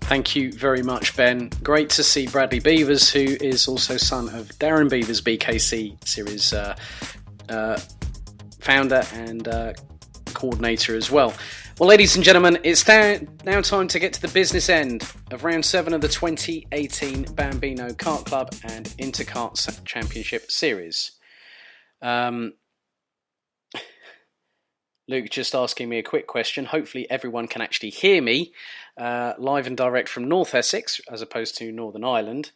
Thank you very much, Ben. Great to see Bradley Beavers, who is also son of Darren Beavers, BKC Series founder and coordinator as well. Well, ladies and gentlemen, it's now time to get to the business end of round 7 of the 2018 Bambino Kart Club and Interkart Championship Series. Luke just asking me a quick question. Hopefully everyone can actually hear me live and direct from North Essex as opposed to Northern Ireland.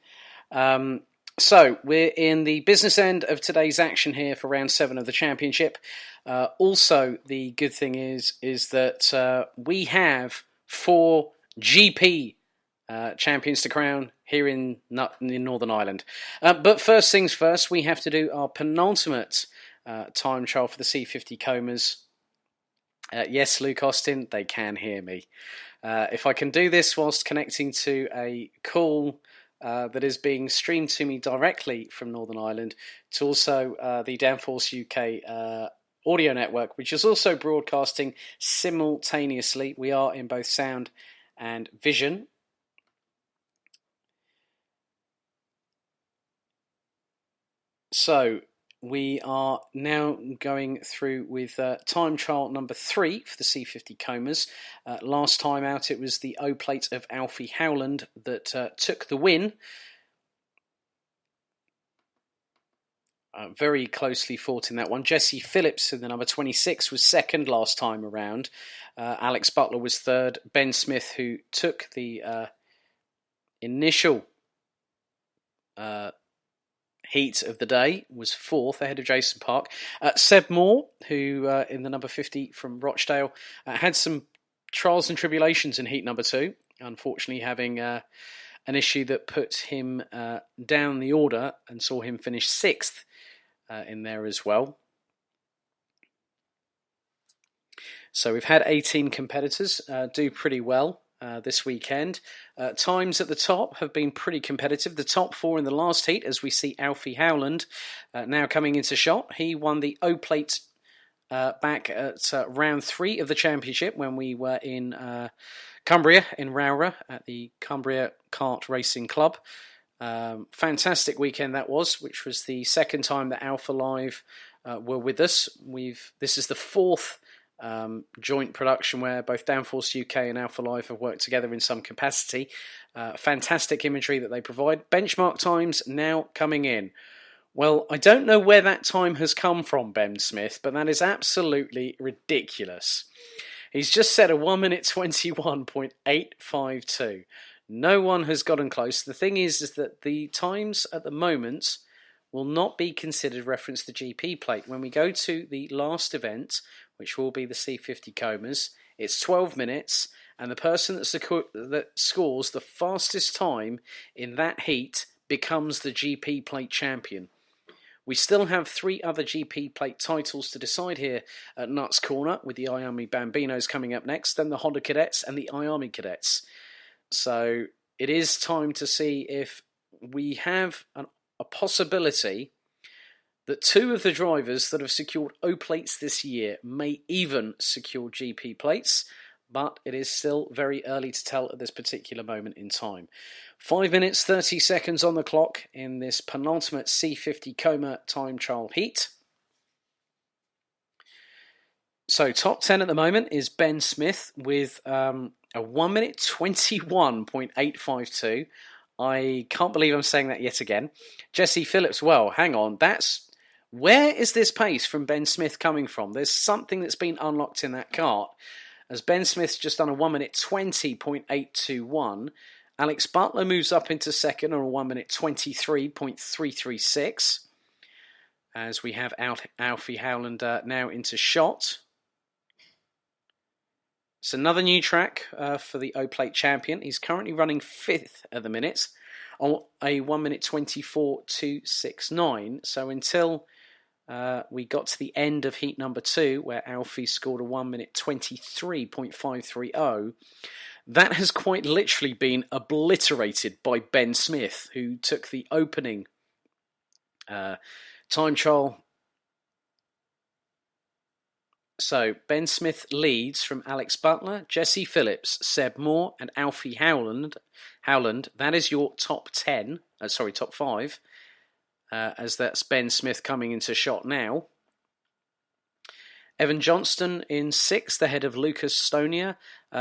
So we're in the business end of today's action here for round 7 of the championship. Also, the good thing is that we have 4 GP champions to crown here in Northern Ireland. But first things first, we have to do our penultimate time trial for the C50 Comas. Yes, Luke Austin, they can hear me. If I can do this whilst connecting to a call that is being streamed to me directly from Northern Ireland to also the Downforce UK audio network, which is also broadcasting simultaneously. We are in both sound and vision. So we are now going through with time trial number 3 for the C50 Comas. Last time out, it was the O-plate of Alfie Howland that took the win. Very closely fought in that one. Jesse Phillips in the number 26 was second last time around. Alex Butler was third. Ben Smith, who took the initial heat of the day, was fourth ahead of Jason Park. Seb Moore, who in the number 50 from Rochdale, had some trials and tribulations in heat number 2, unfortunately having an issue that put him down the order and saw him finish 6th in there as well. So we've had 18 competitors do pretty well this weekend. Times at the top have been pretty competitive. The top 4 in the last heat, as we see Alfie Howland now coming into shot. He won the O-plate back at round 3 of the championship when we were in Cumbria, in Rowra, at the Cumbria Kart Racing Club. Fantastic weekend that was, which was the second time that Alpha Live were with us. This is the 4th joint production where both Downforce UK and Alpha Live have worked together in some capacity. Fantastic imagery that they provide. Benchmark times now coming in. Well, I don't know where that time has come from, Ben Smith, but that is absolutely ridiculous. He's just set a 1 minute 21.852. No one has gotten close. The thing is that the times at the moment will not be considered reference to the GP plate. When we go to the last event, which will be the C50 Comas, it's 12 minutes, and the person that scores the fastest time in that heat becomes the GP plate champion. We still have 3 other GP plate titles to decide here at Nuts Corner, with the Iami Bambinos coming up next, then the Honda Cadets and the Iami Cadets. So it is time to see if we have a possibility that 2 of the drivers that have secured O-plates this year may even secure GP plates, but it is still very early to tell at this particular moment in time. 5 minutes, 30 seconds on the clock in this penultimate C50 Coma time trial heat. So top 10 at the moment is Ben Smith with a 1 minute 21.852. I can't believe I'm saying that yet again. Jesse Phillips, well, hang on, where is this pace from Ben Smith coming from? There's something that's been unlocked in that kart. As Ben Smith's just done a 1 minute 20.821, Alex Butler moves up into second on a 1 minute 23.336. As we have Alfie Howland now into shot. It's another new track for the O-plate champion. He's currently running 5th at the minute on a 1 minute 24.269. So until we got to the end of heat number 2, where Alfie scored a 1 minute 23.530, that has quite literally been obliterated by Ben Smith, who took the opening time trial So Ben Smith leads from Alex Butler, Jesse Phillips, Seb Moore, and Alfie Howland. That is your top 10. Top 5. As that's Ben Smith coming into shot now. Evan Johnston in 6th, ahead of Lucas Stonia.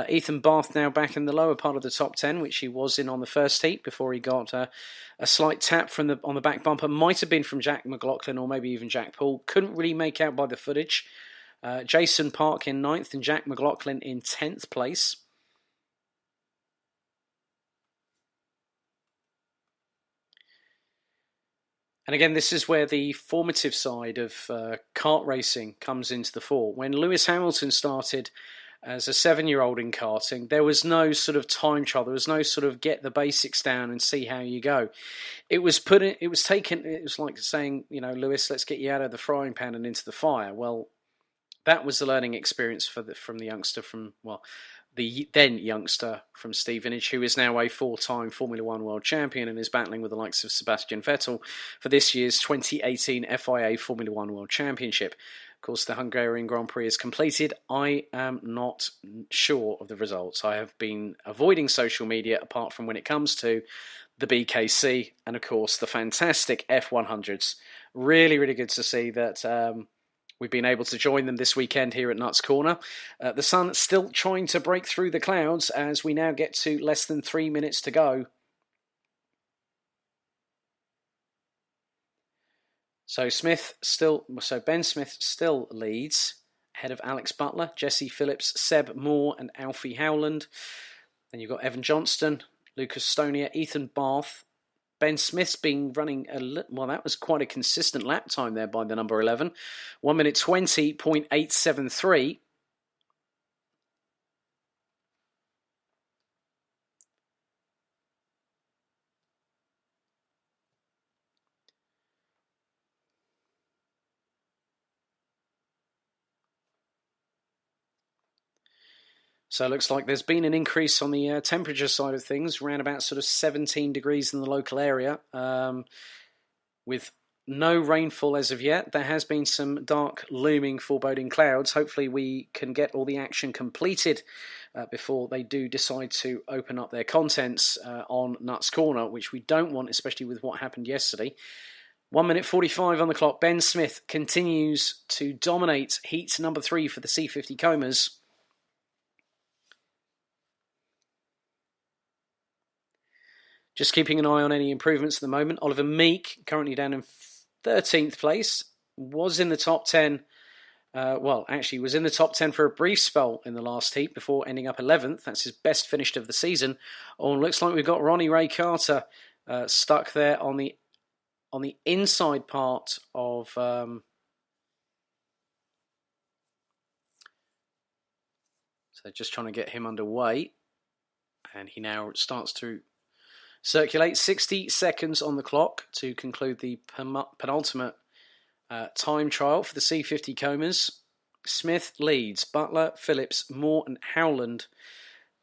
Ethan Barth now back in the lower part of the top 10, which he was in on the first heat before he got a slight tap on the back bumper. Might have been from Jack McLaughlin or maybe even Jack Paul. Couldn't really make out by the footage. Jason Park in 9th and Jack McLaughlin in 10th place. And again, this is where the formative side of kart racing comes into the fore. When Lewis Hamilton started as a 7-year-old in karting, there was no sort of time trial. There was no sort of get the basics down and see how you go. It was like saying, Lewis, let's get you out of the frying pan and into the fire. Well, that was the learning experience from the youngster the then youngster from Stevenage, who is now a 4-time Formula One world champion and is battling with the likes of Sebastian Vettel for this year's 2018 FIA Formula One World Championship. Of course, the Hungarian Grand Prix is completed. I am not sure of the results. I have been avoiding social media apart from when it comes to the BKC and, of course, the fantastic F100s. Really, really good to see that we've been able to join them this weekend here at Nuts Corner. The sun still trying to break through the clouds as we now get to less than 3 minutes to go. So Ben Smith still leads, ahead of Alex Butler, Jesse Phillips, Seb Moore and Alfie Howland. Then you've got Evan Johnston, Lucas Stonia, Ethan Barth. Ben Smith's been running that was quite a consistent lap time there by the number 11. 1 minute 20.873. So it looks like there's been an increase on the temperature side of things, around about sort of 17 degrees in the local area, with no rainfall as of yet. There has been some dark, looming, foreboding clouds. Hopefully we can get all the action completed before they do decide to open up their contents on Nuts Corner, which we don't want, especially with what happened yesterday. 1 minute 45 on the clock. Ben Smith continues to dominate heat number 3 for the C50 Comas. Just keeping an eye on any improvements at the moment. Oliver Meek, currently down in 13th place, was in the top 10. Was in the top 10 for a brief spell in the last heat before ending up 11th. That's his best finish of the season. Oh, and looks like we've got Ronnie Ray Carter stuck there on the inside part of... So just trying to get him underway. And he now starts to circulate. 60 seconds on the clock to conclude the penultimate time trial for the C50 Comas. Smith leads. Butler, Phillips, Moore and Howland.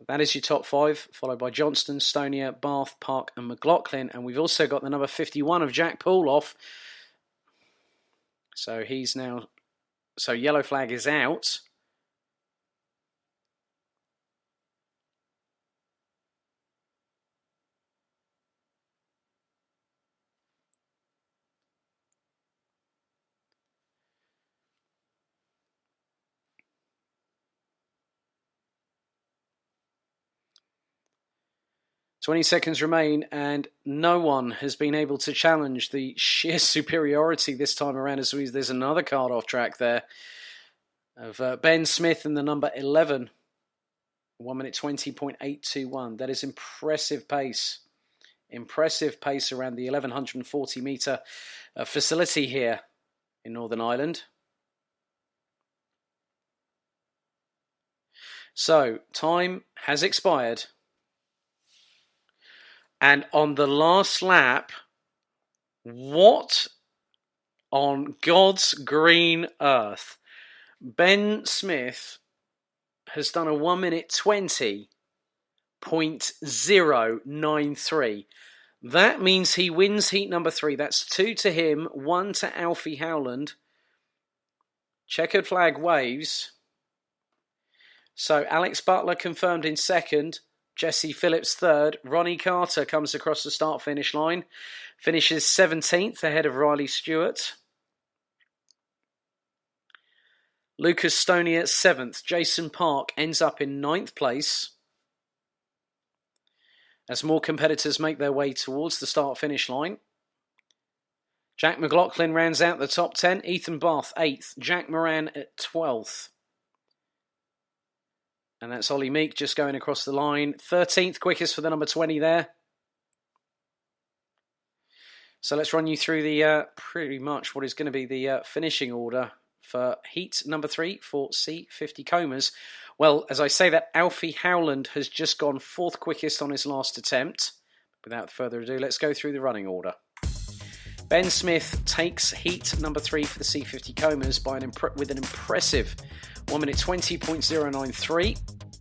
That is your top 5, followed by Johnston, Stonia, Barth, Park and McLaughlin. And we've also got the number 51 of Jack Paul off. So yellow flag is out. "20 seconds remain, and no one has been able to challenge the sheer superiority this time around, as there's another card off track there of Ben Smith and the number 11. 1 minute 20.821. That is impressive pace. Impressive pace around the 1140 metre facility here in Northern Ireland. So, time has expired. And on the last lap, what on God's green earth? Ben Smith has done a 1 minute 20.093. That means he wins heat number 3. That's 2 to him, 1 to Alfie Howland. Checkered flag waves. So Alex Butler confirmed in second, Jesse Phillips third. Ronnie Carter comes across the start-finish line, finishes 17th ahead of Riley Stewart. Lucas Stonier 7th. Jason Park ends up in 9th place. As more competitors make their way towards the start-finish line. Jack McLaughlin rounds out the top 10. Ethan Bath 8th. Jack Moran at 12th. And that's Ollie Meek just going across the line. 13th quickest for the number 20 there. So let's run you through the pretty much what is going to be the finishing order for heat number 3 for C50 Combers. Well, as I say that, Alfie Howland has just gone 4th quickest on his last attempt. Without further ado, let's go through the running order. Ben Smith takes heat number 3 for the C50 Combers with an impressive 1 minute 20.093.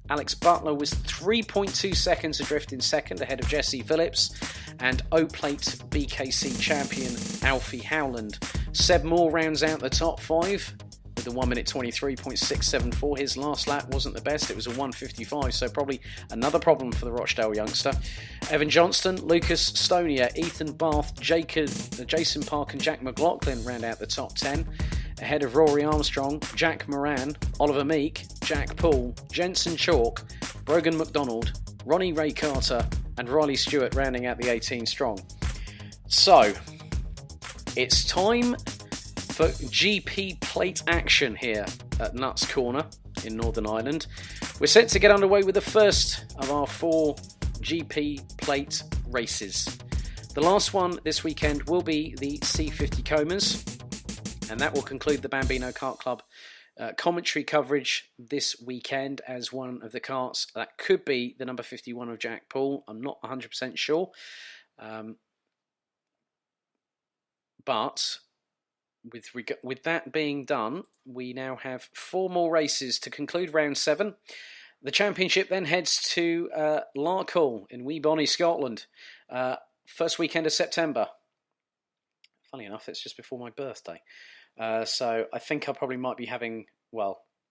Alex Butler was 3.2 seconds adrift in second ahead of Jesse Phillips and O-Plate BKC champion Alfie Howland. Seb Moore rounds out the top 5 with a 1 minute 23.674. His last lap wasn't the best, it was a 1:55, so probably another problem for the Rochdale youngster. Evan Johnston, Lucas Stonier, Ethan Bath, Jason Park and Jack McLaughlin round out the top 10. Ahead of Rory Armstrong, Jack Moran, Oliver Meek, Jack Poole, Jensen Chalk, Brogan McDonald, Ronnie Ray Carter and Riley Stewart rounding out the 18 strong. So, it's time for GP plate action here at Nuts Corner in Northern Ireland. We're set to get underway with the first of our 4 GP plate races. The last one this weekend will be the C50 Combers, and that will conclude the Bambino Kart Club commentary coverage this weekend as one of the karts. That could be the number 51 of Jack Poole. I'm not 100% sure. But with that being done, we now have 4 more races to conclude round 7. The championship then heads to Larkhall in Wee Bonnie, Scotland. First weekend of September. Funny enough, it's just before my birthday. So I think I probably might be having,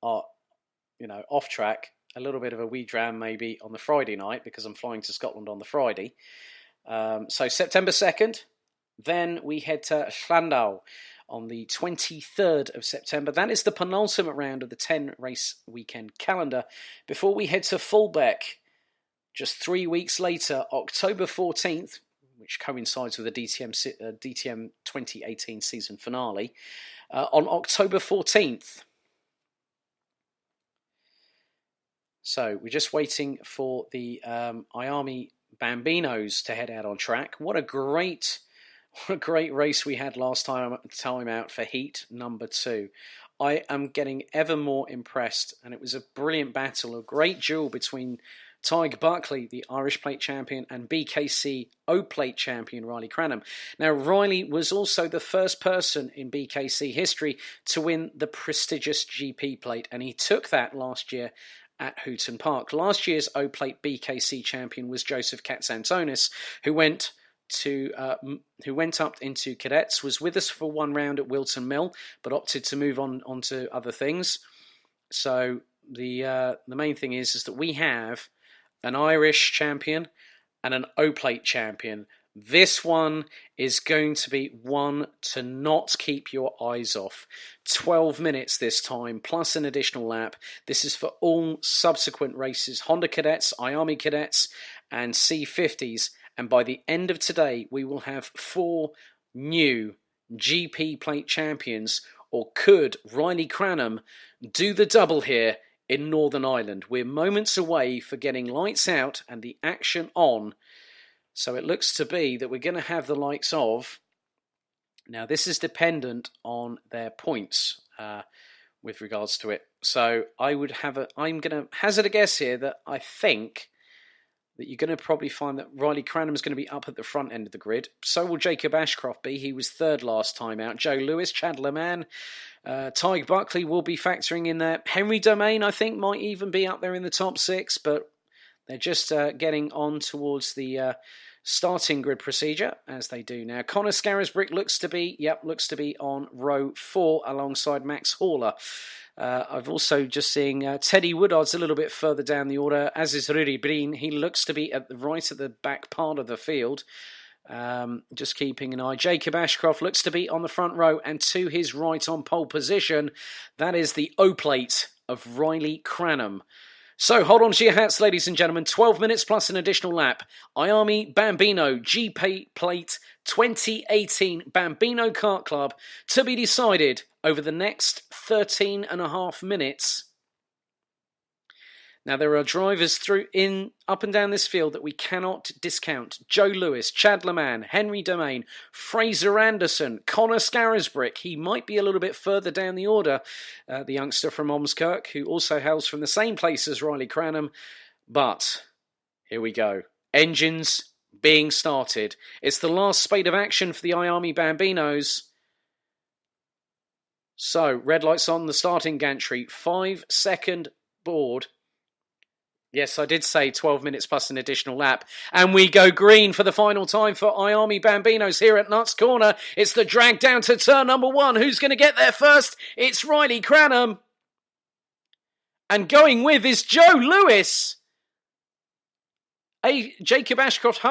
off track, a little bit of a wee dram maybe on the Friday night because I'm flying to Scotland on the Friday. So September 2nd, then we head to Llandau on the 23rd of September. That is the penultimate round of the 10-race weekend calendar before we head to Fulbeck just 3 weeks later, October 14th, which coincides with the DTM 2018 season finale, on October 14th. So we're just waiting for the Iami Bambinos to head out on track. What a great race we had last time out for heat number 2. I am getting ever more impressed, and it was a brilliant battle, a great duel between Tig Buckley, the Irish Plate champion, and BKC O-Plate champion Riley Cranham. Now, Riley was also the first person in BKC history to win the prestigious GP Plate, and he took that last year at Hooton Park. Last year's O-Plate BKC champion was Joseph Katsantonis, who went up into cadets, was with us for 1 round at Wilton Mill, but opted to move on to other things. So the main thing is that we have an Irish champion and an O-Plate champion. This one is going to be one to not keep your eyes off. 12 minutes this time, plus an additional lap. This is for all subsequent races, Honda Cadets, Iami Cadets, and C50s. And by the end of today, we will have 4 new GP Plate champions. Or could Riley Cranham do the double here in Northern Ireland? We're moments away for getting lights out and the action on. So it looks to be that we're going to have the likes of... Now, this is dependent on their points with regards to it. So I'm going to hazard a guess here that I think that you're going to probably find that Riley Cranham is going to be up at the front end of the grid. So will Jacob Ashcroft be. He was 3rd last time out. Joe Lewis, Chandler Mann, Tig Buckley will be factoring in there. Henry Domain, I think, might even be up there in the top 6, but they're just getting on towards the starting grid procedure, as they do now. Connor Scarisbrick looks to be on row 4 alongside Max Haller. I've also just seeing Teddy Woodard's a little bit further down the order, as is Ruri Breen. He looks to be right at the back part of the field. Just keeping an eye. Jacob Ashcroft looks to be on the front row, and to his right on pole position, that is the O-plate of Riley Cranham. So hold on to your hats, ladies and gentlemen. 12 minutes plus an additional lap. Ayami Bambino GP Plate 2018 Bambino Kart Club to be decided over the next 13 and a half minutes. Now, there are drivers up and down this field that we cannot discount. Joe Lewis, Chad Leman, Henry Domain, Fraser Anderson, Connor Scarisbrick. He might be a little bit further down the order, the youngster from Ormskirk, who also hails from the same place as Riley Cranham. But here we go. Engines being started. It's the last spate of action for the Ayami Bambinos. So, red lights on the starting gantry. 5-second board. Yes, I did say 12 minutes plus an additional lap. And we go green for the final time for Ayami Bambinos here at Nuts Corner. It's the drag down to turn number 1. Who's going to get there first? It's Riley Cranham. And going with is Joe Lewis. Jacob Ashcroft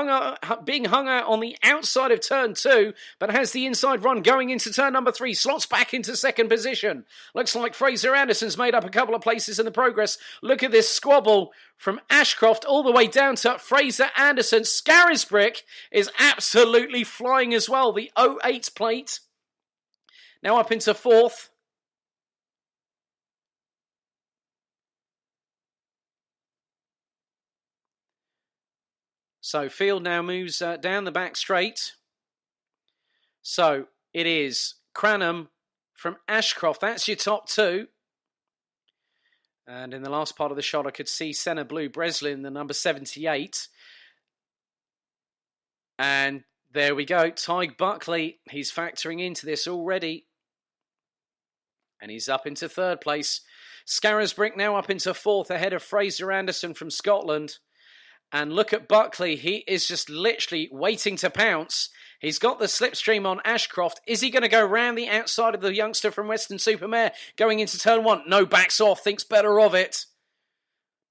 being hung out on the outside of turn 2, but has the inside run going into turn number 3. Slots back into second position. Looks like Fraser Anderson's made up a couple of places in the progress. Look at this squabble from Ashcroft all the way down to Fraser Anderson. Scarisbrick is absolutely flying as well. The 08 plate. Now up into 4th. So field now moves down the back straight. So it is Cranham from Ashcroft. That's your top 2. And in the last part of the shot, I could see Senna Blue Breslin, the number 78. And there we go. Tyg Buckley, he's factoring into this already. And he's up into 3rd place. Scarisbrick now up into 4th, ahead of Fraser Anderson from Scotland. And look at Buckley. He is just literally waiting to pounce. He's got the slipstream on Ashcroft. Is he going to go round the outside of the youngster from Western Supermare going into turn 1? No, backs off, thinks better of it.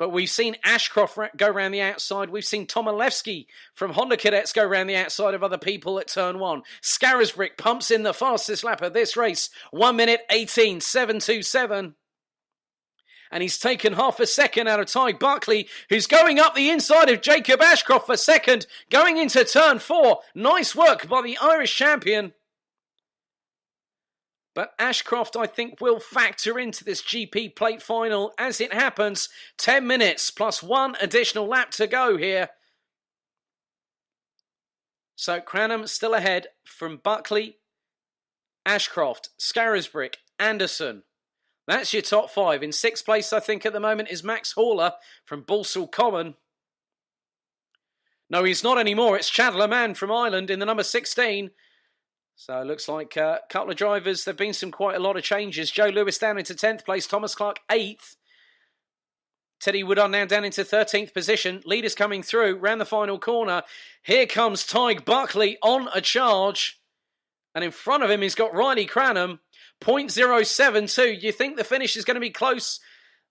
But we've seen Ashcroft go round the outside. We've seen Tomilewski from Honda Cadets go round the outside of other people at turn 1. Scarisbrick pumps in the fastest lap of this race. 1 minute 18.727. And he's taken half a second out of Tyg Buckley, who's going up the inside of Jacob Ashcroft for second, going into turn 4. Nice work by the Irish champion. But Ashcroft, I think, will factor into this GP plate final as it happens. 10 minutes plus 1 additional lap to go here. So Cranham still ahead from Buckley, Ashcroft, Scarisbrick, Anderson. That's your top 5. In 6th place, I think, at the moment is Max Haller from Balsall Common. No, he's not anymore. It's Chad Leman from Ireland in the number 16. So it looks like a couple of drivers. There have been quite a lot of changes. Joe Lewis down into 10th place. Thomas Clark 8th. Teddy Woodard now down into 13th position. Leaders coming through round the final corner. Here comes Tyg Buckley on a charge. And in front of him, he's got Riley Cranham. 0.072. You think the finish is going to be close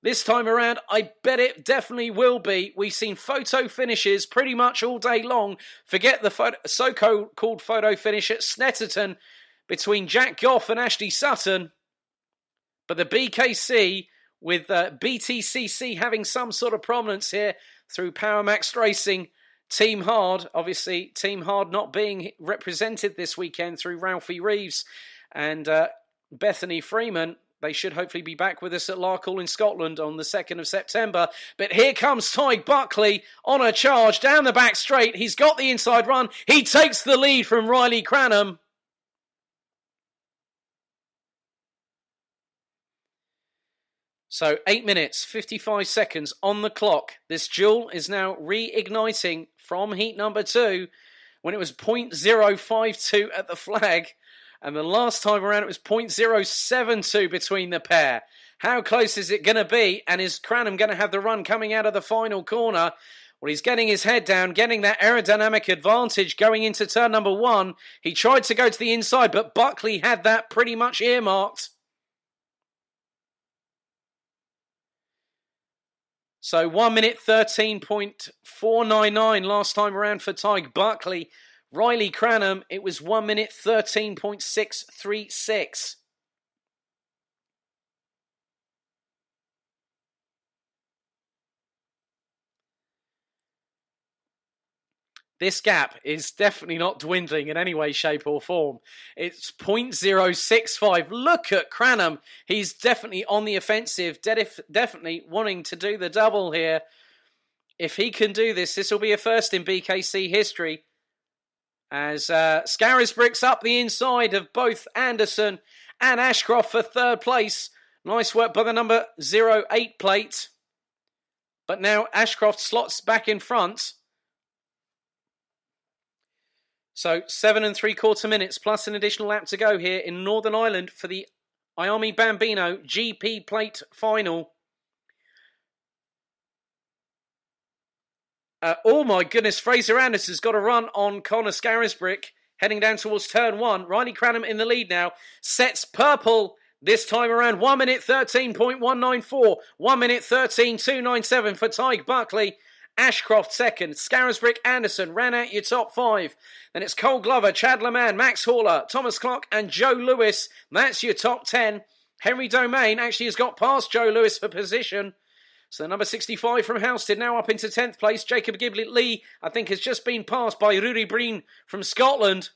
this time around? I bet it definitely will be. We've seen photo finishes pretty much all day long. Forget the so-called photo finish at Snetterton between Jack Goff and Ashley Sutton. But the BKC with BTCC having some sort of prominence here through Power Max Racing. Team Hard, obviously, Team Hard not being represented this weekend through Ralphie Reeves and Bethany Freeman. They should hopefully be back with us at Larkhall in Scotland on the 2nd of September. But here comes Tyg Buckley on a charge down the back straight. He's got the inside run. He takes the lead from Riley Cranham. So 8 minutes, 55 seconds on the clock. This duel is now reigniting from heat number 2 when it was 0.052 at the flag. And the last time around, it was 0.072 between the pair. How close is it going to be? And is Cranham going to have the run coming out of the final corner? Well, he's getting his head down, getting that aerodynamic advantage going into turn number 1. He tried to go to the inside, but Buckley had that pretty much earmarked. So 1 minute 13.499 last time around for Tyg Buckley. Riley Cranham, it was 1 minute 13.636. This gap is definitely not dwindling in any way, shape or form. It's 0.065. Look at Cranham. He's definitely on the offensive, definitely wanting to do the double here. If he can do this, this will be a first in BKC history. As Scarisbrick's up the inside of both Anderson and Ashcroft for third place. Nice work by the number 08 plate. But now Ashcroft slots back in front. So 7 3/4 minutes plus an additional lap to go here in Northern Ireland for the Miami Bambino GP plate final. Oh my goodness, Fraser Anderson's got a run on Connor Scarisbrick heading down towards turn 1. Riley Cranham in the lead now. Sets purple this time around. 1 minute 13.194. 1 minute 13.297 for Tyg Buckley. Ashcroft second. Scarisbrick, Anderson ran out your top 5. Then it's Cole Glover, Chad Leman, Max Haller, Thomas Clark and Joe Lewis. That's your top 10. Henry Domain actually has got past Joe Lewis for position. So number 65 from Houston now up into 10th place. Jacob Giblett-Lee, I think, has just been passed by Rudy Breen from Scotland.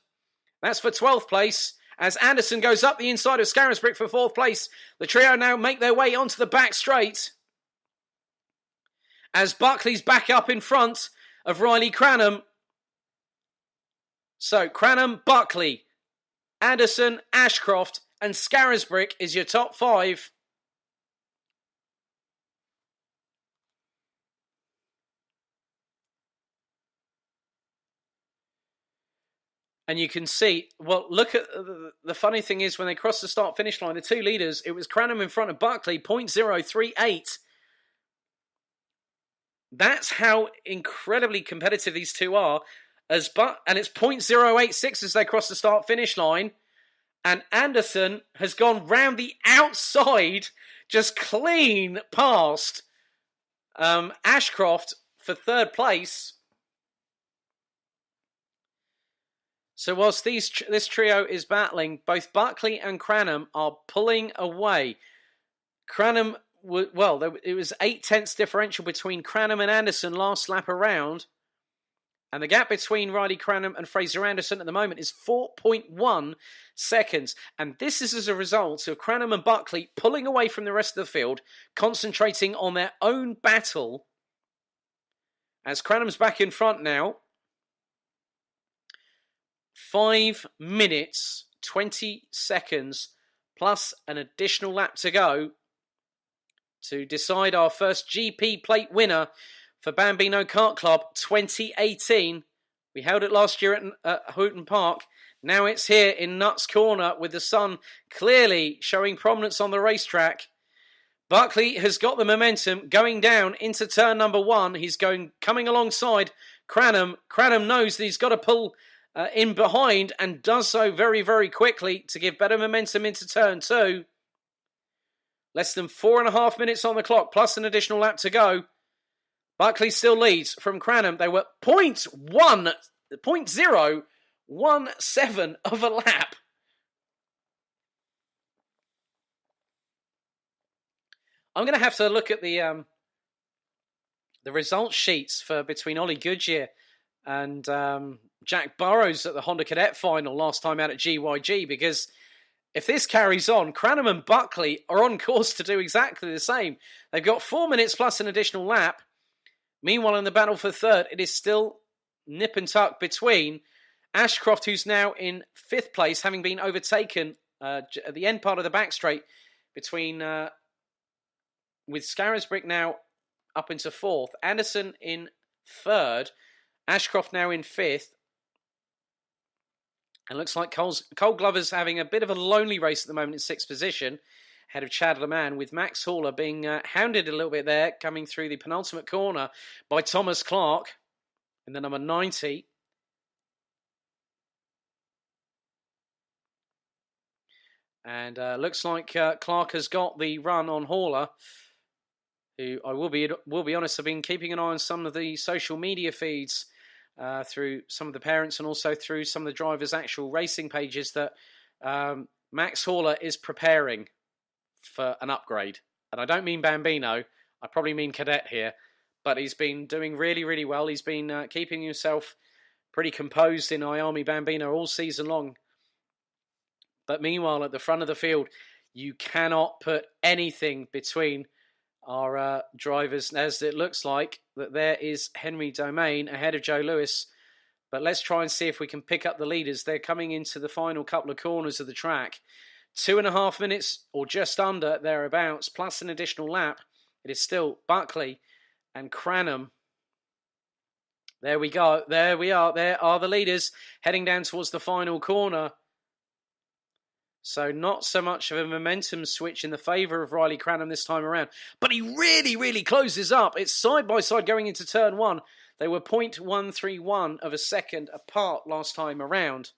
That's for 12th place. As Anderson goes up the inside of Scarisbrick for 4th place. The trio now make their way onto the back straight. As Buckley's back up in front of Riley Cranham. So Cranham, Buckley, Anderson, Ashcroft and Scarisbrick is your top 5. And you can see, well, look at the funny thing is when they cross the start-finish line, the two leaders, it was Cranham in front of Buckley, 0.038. That's how incredibly competitive these two are. And it's 0.086 as they cross the start-finish line. And Anderson has gone round the outside, just clean past Ashcroft for third place. So whilst this trio is battling, both Buckley and Cranham are pulling away. Cranham, well, it was 0.8 differential between Cranham and Anderson last lap around. And the gap between Riley Cranham and Fraser Anderson at the moment is 4.1 seconds. And this is as a result of Cranham and Buckley pulling away from the rest of the field, concentrating on their own battle. As Cranham's back in front now. 5 minutes, 20 seconds, plus an additional lap to go to decide our first GP plate winner for Bambino Kart Club 2018. We held it last year at Houghton Park. Now it's here in Nuts Corner with the sun clearly showing prominence on the racetrack. Buckley has got the momentum going down into turn number 1. He's coming alongside Cranham. Cranham knows that he's got to pull in behind and does so very, very quickly to give better momentum into turn 2. Less than 4.5 minutes on the clock, plus an additional lap to go. Buckley still leads from Cranham. They were 0.017 of a lap. I'm going to have to look at the result sheets for between Ollie Goodyear and Jack Burrows at the Honda Cadet final last time out at GYG, because if this carries on, Cranham and Buckley are on course to do exactly the same. They've got 4 minutes plus an additional lap. Meanwhile, in the battle for third, it is still nip and tuck between Ashcroft, who's now in 5th place, having been overtaken at the end part of the back straight between with Scarisbrick now up into 4th, Anderson in 3rd, Ashcroft now in 5th. And looks like Cole Glover's having a bit of a lonely race at the moment in 6th position, ahead of Chad Leman, with Max Haller being hounded a little bit there, coming through the penultimate corner by Thomas Clark in the number 90. And looks like Clark has got the run on Haller. who I will be honest, I've been keeping an eye on some of the social media feeds through some of the parents and also through some of the drivers' actual racing pages that Max Horler is preparing for an upgrade. And I don't mean Bambino, I probably mean Cadet here, but he's been doing really, really well. He's been keeping himself pretty composed in Ayami Bambino all season long. But meanwhile, at the front of the field, you cannot put anything between our drivers, as it looks like that there is Henry Domain ahead of Joe Lewis. But let's try and see if we can pick up the leaders. They're coming into the final couple of corners of the track. 2.5 minutes or just under thereabouts, plus an additional lap. It is still Buckley and Cranham. There we go. There we are. There are the leaders heading down towards the final corner. So not so much of a momentum switch in the favour of Riley Cranham this time around. But he really, really closes up. It's side by side going into turn one. They were 0.131 of a second apart last time around.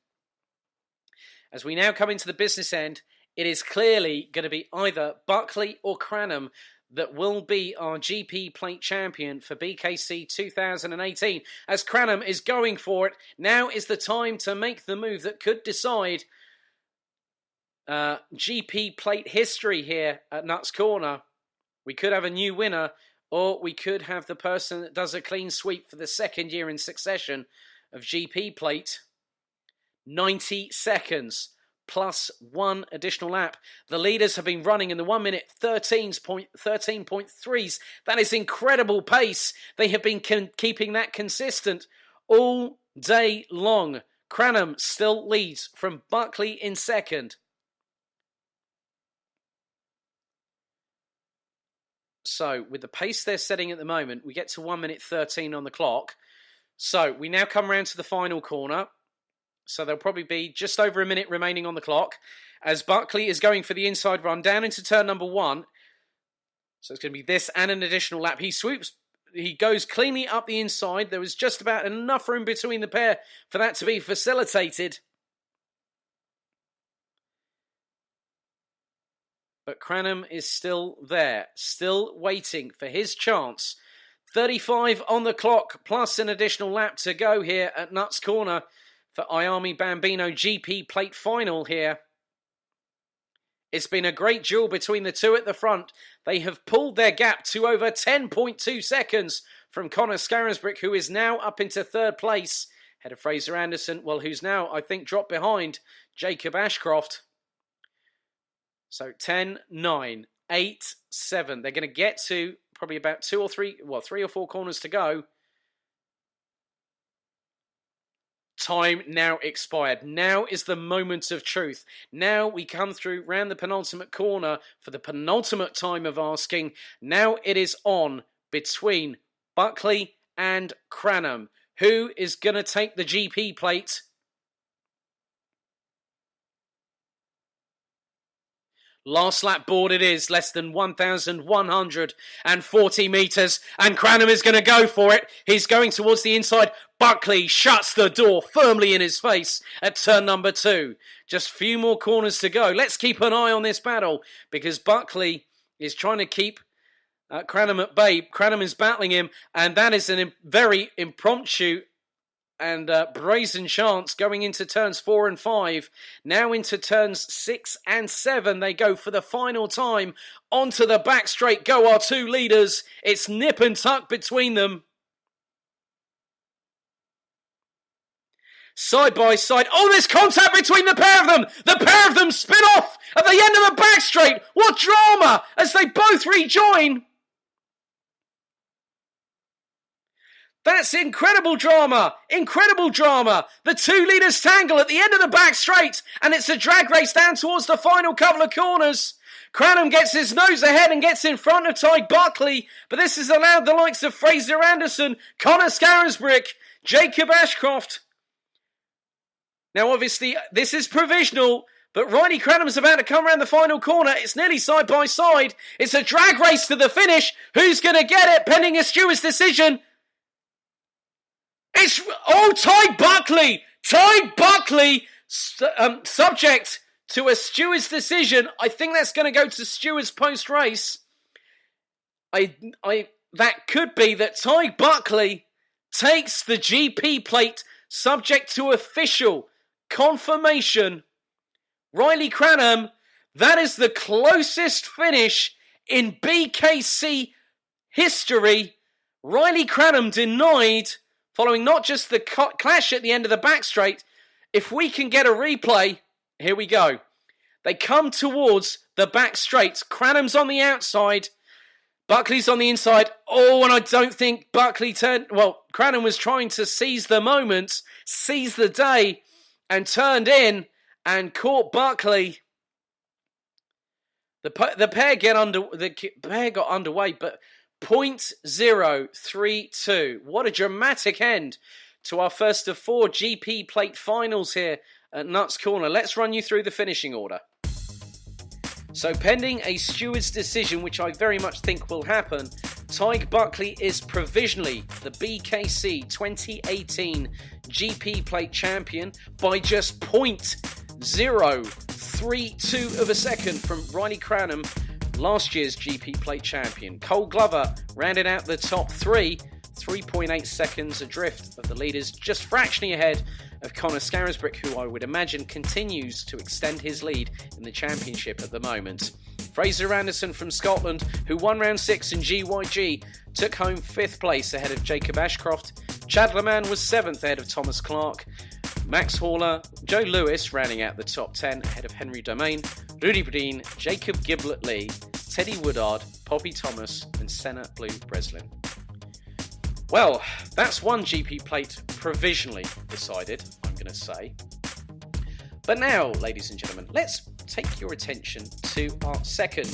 As we now come into the business end, it is clearly going to be either Buckley or Cranham that will be our GP plate champion for BKC 2018. As Cranham is going for it, now is the time to make the move that could decide GP plate history here at Nuts Corner. We could have a new winner, or we could have the person that does a clean sweep for the second year in succession of GP plate. 90 seconds plus one additional lap. The leaders have been running in the 1 minute 13.3s. That is incredible pace. They have been keeping that consistent all day long. Cranham still leads from Buckley in second. So, with the pace they're setting at the moment, we get to 1 minute 13 on the clock. So, we now come round to the final corner. So, there'll probably be just over a minute remaining on the clock. As Buckley is going for the inside run down into turn number one. So, it's going to be this and an additional lap. He swoops, he goes cleanly up the inside. There was just about enough room between the pair for that to be facilitated. But Cranham is still there, still waiting for his chance. 35 on the clock, plus an additional lap to go here at Nuts Corner for Ayami Bambino GP plate final here. It's been a great duel between the two at the front. They have pulled their gap to over 10.2 seconds from Connor Scarisbrick, who is now up into third place. Ahead of Fraser Anderson, well, who's now, I think, dropped behind Jacob Ashcroft. So 10, 9, 8, 7. They're going to get to probably about 3 or 4 corners to go. Time now expired. Now is the moment of truth. Now we come through round the penultimate corner for the penultimate time of asking. Now it is on between Buckley and Cranham. Who is going to take the GP plate? Last lap board it is, less than 1,140 metres, and Cranham is going to go for it. He's going towards the inside. Buckley shuts the door firmly in his face at turn number 2. Just a few more corners to go. Let's keep an eye on this battle, because Buckley is trying to keep Cranham at bay. Cranham is battling him, and that is a very impromptu and brazen chance going into turns 4 and 5. Now into turns 6 and 7. They go for the final time. Onto the back straight go our two leaders. It's nip and tuck between them. Side by side. Oh, there's contact between the pair of them. The pair of them spin off at the end of the back straight. What drama as they both rejoin. That's incredible drama. Incredible drama. The two leaders tangle at the end of the back straight, and it's a drag race down towards the final couple of corners. Cranham gets his nose ahead and gets in front of Ty Buckley, but this has allowed the likes of Fraser Anderson, Connor Scarisbrick, Jacob Ashcroft. Now, obviously, this is provisional, but Riley Cranham's about to come around the final corner. It's nearly side by side. It's a drag race to the finish. Who's going to get it pending a steward's decision? It's, Ty Buckley! Ty Buckley, subject to a steward's decision. I think that's going to go to stewards post-race. That could be that Ty Buckley takes the GP plate subject to official confirmation. Riley Cranham, that is the closest finish in BKC history. Riley Cranham denied following not just the clash at the end of the back straight. If we can get a replay, here we go. They come towards the back straight. Cranham's on the outside. Buckley's on the inside. Oh, and I don't think Buckley turned... Well, Cranham was trying to seize the moment, seize the day, and turned in and caught Buckley. The pair got underway, but 0.032. What a dramatic end to our first of 4 GP plate finals here at Nuts Corner. Let's run you through the finishing order. So pending a steward's decision, which I very much think will happen, Ty Buckley is provisionally the BKC 2018 GP plate champion by just 0.032 of a second from Riley Cranham, last year's GP plate champion. Cole Glover rounded out the top 3.8 seconds adrift of the leaders, just fractionally ahead of Connor Scarisbrick, who I would imagine continues to extend his lead in the championship at the moment. Fraser Anderson from Scotland, who won round 6 in GYG, took home 5th place ahead of Jacob Ashcroft. Chad Leman was 7th ahead of Thomas Clark. Max Haller, Joe Lewis rounding out the top 10 ahead of Henry Domain, Rudy Breen, Jacob Giblett-Lee, Teddy Woodard, Poppy Thomas and Senna Blue Breslin. Well, that's one GP plate provisionally decided, I'm going to say. But now, ladies and gentlemen, let's take your attention to our second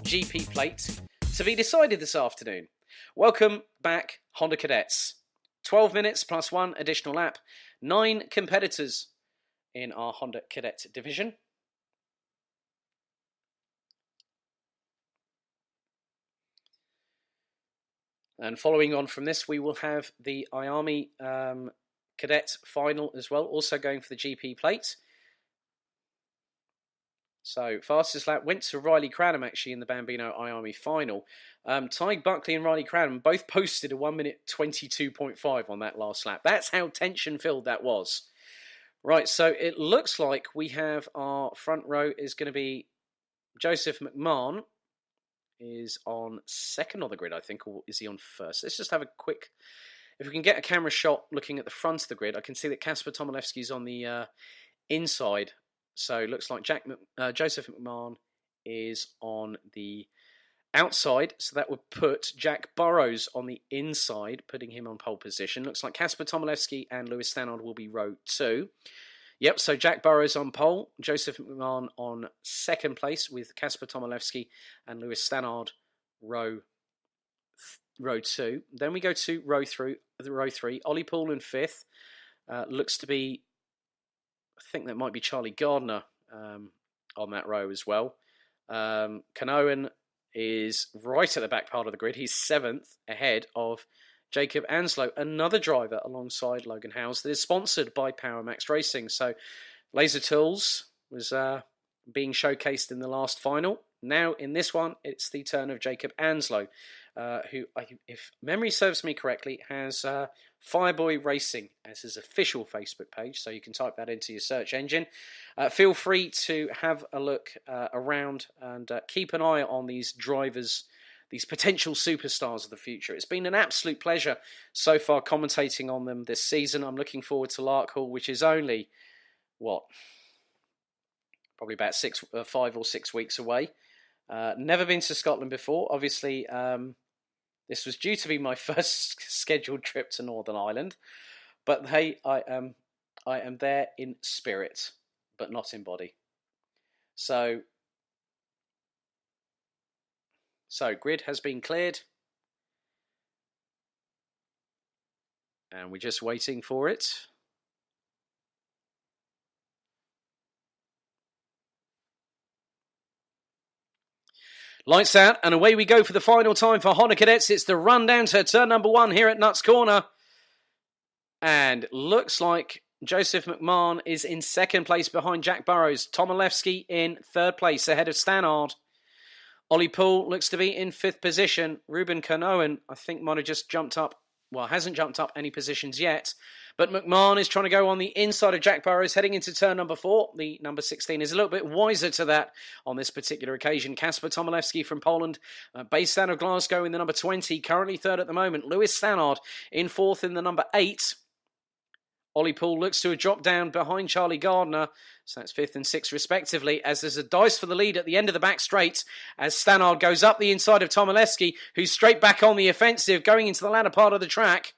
GP plate to be decided this afternoon. Welcome back, Honda Cadets. 12 minutes plus 1 additional lap. 9 competitors in our Honda Cadet division. And following on from this, we will have the IAMI Cadet final as well, also going for the GP plate. So, fastest lap went to Riley Cranham, actually, in the Bambino IAMI final. Ty Buckley and Riley Cranham both posted a 1 minute 22.5 on that last lap. That's how tension-filled that was. Right, so it looks like we have our front row is going to be Joseph McMahon, is on second on the grid, I think, or is he on first? Let's just have a quick... If we can get a camera shot looking at the front of the grid, I can see that Kasper Tomilewski is on the inside. So it looks like Joseph McMahon is on the outside. So that would put Jack Burrows on the inside, putting him on pole position. Looks like Kasper Tomilewski and Lewis Stannard will be row 2. Yep, so Jack Burrows on pole, Joseph McMahon on second place with Kasper Tomilewski and Lewis Stannard row 2. Then we go to row 3. Ollie Poole in 5th. Looks to be, I think that might be Charlie Gardner on that row as well. Canoan is right at the back part of the grid. He's 7th ahead of Jacob Anslow, another driver alongside Logan Howes that is sponsored by Power Max Racing. So Laser Tools was being showcased in the last final. Now in this one, it's the turn of Jacob Anslow, who, if memory serves me correctly, has Fireboy Racing as his official Facebook page. So you can type that into your search engine. Feel free to have a look around and keep an eye on these drivers, these potential superstars of the future. It's been an absolute pleasure so far commentating on them this season. I'm looking forward to Larkhall, which is only, probably about 5 or 6 weeks away. Never been to Scotland before. Obviously, this was due to be my first scheduled trip to Northern Ireland. But hey, I am there in spirit, but not in body. So grid has been cleared. And we're just waiting for it. Lights out, and away we go for the final time for Honda Cadets. It's the run down to turn number 1 here at Nuts Corner. And looks like Joseph McMahon is in second place behind Jack Burrows. Tomilewski in third place ahead of Stannard. Ollie Poole looks to be in 5th position. Ruben Canoan, I think, might have just jumped up. Well, hasn't jumped up any positions yet. But McMahon is trying to go on the inside of Jack Burrows, heading into turn number 4. The number 16 is a little bit wiser to that on this particular occasion. Kasper Tomilewski from Poland, based out of Glasgow in the number 20, currently 3rd at the moment. Lewis Stannard in 4th in the number 8. Ollie Poole looks to a drop down behind Charlie Gardner. So that's 5th and 6th respectively, as there's a dice for the lead at the end of the back straight as Stannard goes up the inside of Tomilewski, who's straight back on the offensive going into the latter part of the track.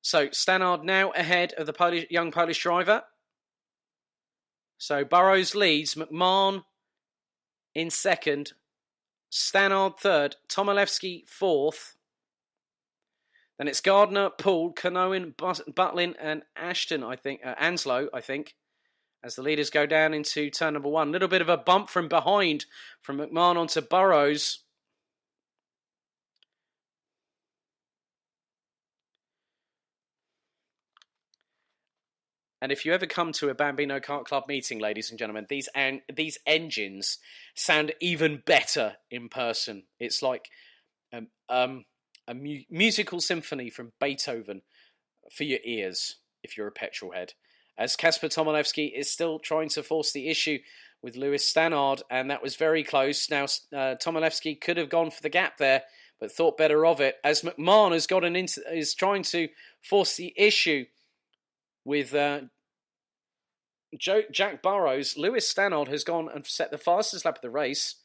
So Stannard now ahead of the young Polish driver. So Burrows leads, McMahon in 2nd, Stannard 3rd, Tomilewski 4th. Then it's Gardner, Poole, Canoan, Butlin and Ashton, Anslow, I think, as the leaders go down into turn number 1. A little bit of a bump from behind from McMahon onto Burrows. And if you ever come to a Bambino Kart Club meeting, ladies and gentlemen, these engines sound even better in person. It's like a musical symphony from Beethoven for your ears, if you're a petrol head. As Kasper Tomilewski is still trying to force the issue with Lewis Stannard, and that was very close. Now, Tomilewski could have gone for the gap there, but thought better of it, as McMahon is trying to force the issue with Jack Burrows. Lewis Stannard has gone and set the fastest lap of the race,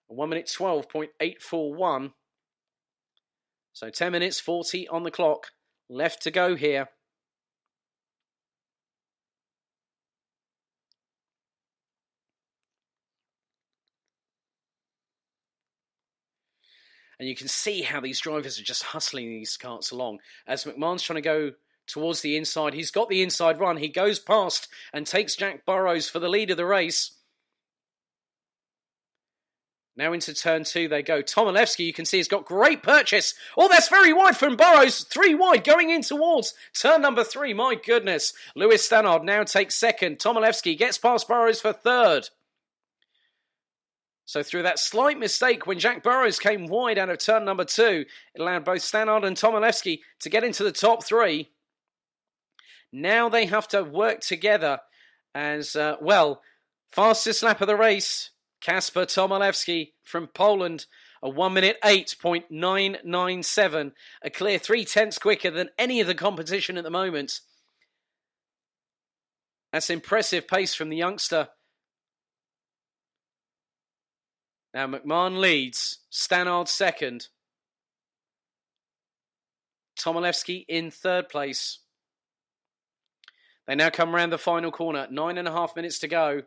1 minute 12.841. So 10 minutes 40 on the clock left to go here. And you can see how these drivers are just hustling these karts along. As McMahon's trying to go towards the inside. He's got the inside run. He goes past and takes Jack Burrows for the lead of the race. Now into turn 2 they go. Tomilewski, you can see, has got great purchase. Oh, that's very wide from Burrows. 3 wide going in towards turn number 3. My goodness. Lewis Stannard now takes 2nd. Tomilewski gets past Burrows for 3rd. So through that slight mistake when Jack Burrows came wide out of turn number 2, it allowed both Stannard and Tomilewski to get into the top 3. Now they have to work together as, fastest lap of the race. Kasper Tomilewski from Poland, a 1 minute 8.997, a clear 0.3 quicker than any of the competition at the moment. That's impressive pace from the youngster. Now McMahon leads, Stannard 2nd. Tomilewski in 3rd place. They now come around the final corner, 9.5 minutes to go.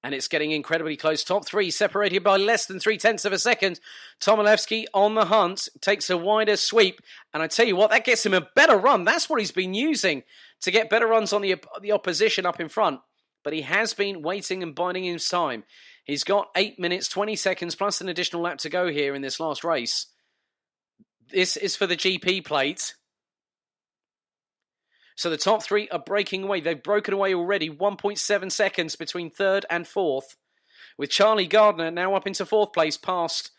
And it's getting incredibly close. Top 3 separated by less than 0.3 of a second. Tomilewski on the hunt, takes a wider sweep. And I tell you what, that gets him a better run. That's what he's been using to get better runs on the opposition up in front. But he has been waiting and biding his time. He's got 8 minutes, 20 seconds plus an additional lap to go here in this last race. This is for the GP plate. So the top 3 are breaking away. They've broken away already. 1.7 seconds between 3rd and 4th. With Charlie Gardner now up into 4th place past,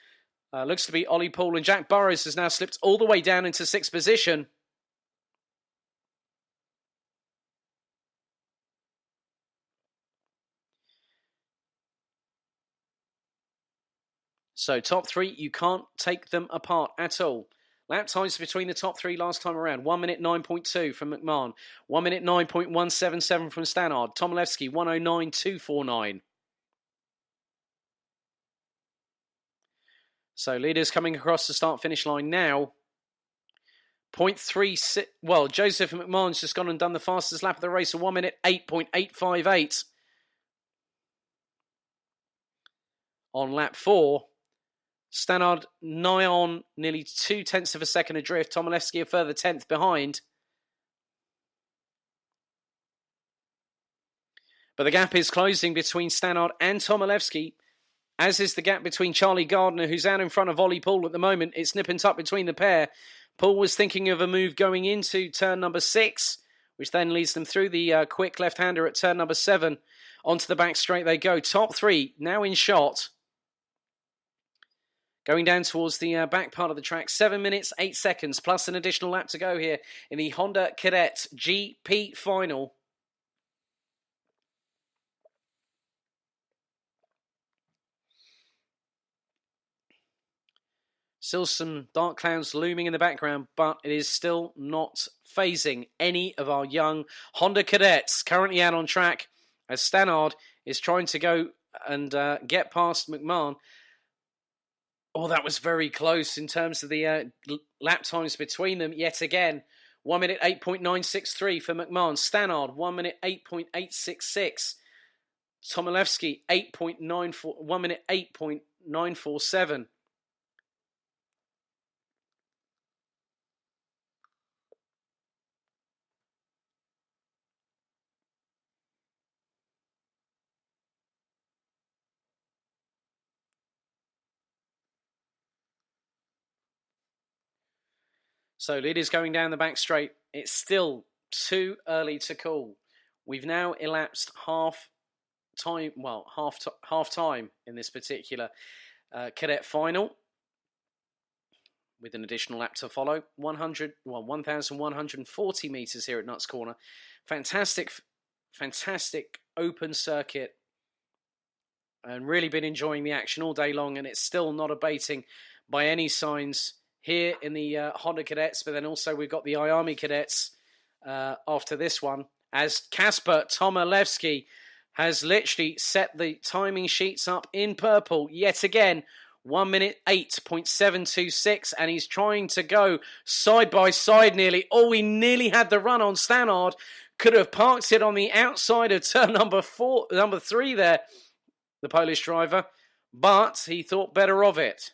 looks to be Ollie Poole. And Jack Burrows has now slipped all the way down into 6th position. So top 3, you can't take them apart at all. Lap times between the top 3 last time around. 1 minute 9.2 from McMahon. 1 minute 9.177 from Stannard. Tomilewski 109.249. So leaders coming across the start-finish line now. 0.36. Well, Joseph McMahon's just gone and done the fastest lap of the race. A 1 minute 8.858. On lap 4. Stannard nigh on, nearly 0.2 of a second adrift. Tomilewski a further 10th behind. But the gap is closing between Stannard and Tomilewski, as is the gap between Charlie Gardner, who's out in front of Ollie Poole at the moment. It's nip and tuck between the pair. Poole was thinking of a move going into turn number 6 which then leads them through the quick left-hander at turn number 7. Onto the back straight they go. Top 3 now in shot. Going down towards the back part of the track. 7 minutes, 8 seconds, plus an additional lap to go here in the Honda Cadet GP final. Still some dark clouds looming in the background, but it is still not phasing any of our young Honda Cadets currently out on track as Stannard is trying to go and get past McMahon. Oh, that was very close in terms of the lap times between them yet again. 1 minute 8.963 for McMahon. Stannard, 1 minute 8.866. Tomilewski, 1 minute 8.947. So leaders going down the back straight. It's still too early to call. We've now elapsed half time in this particular cadet final, with an additional lap to follow. 1,140 metres here at Nuts Corner. Fantastic open circuit. And really been enjoying the action all day long, and it's still not abating by any signs here in the Honda Cadets, but then also we've got the Iami Cadets after this one, as Kasper Tomilewski has literally set the timing sheets up in purple yet again. 1 minute 8.726, and he's trying to go side by side nearly. Oh, he nearly had the run on Stannard. Could have parked it on the outside of turn number 3 there, the Polish driver, but he thought better of it.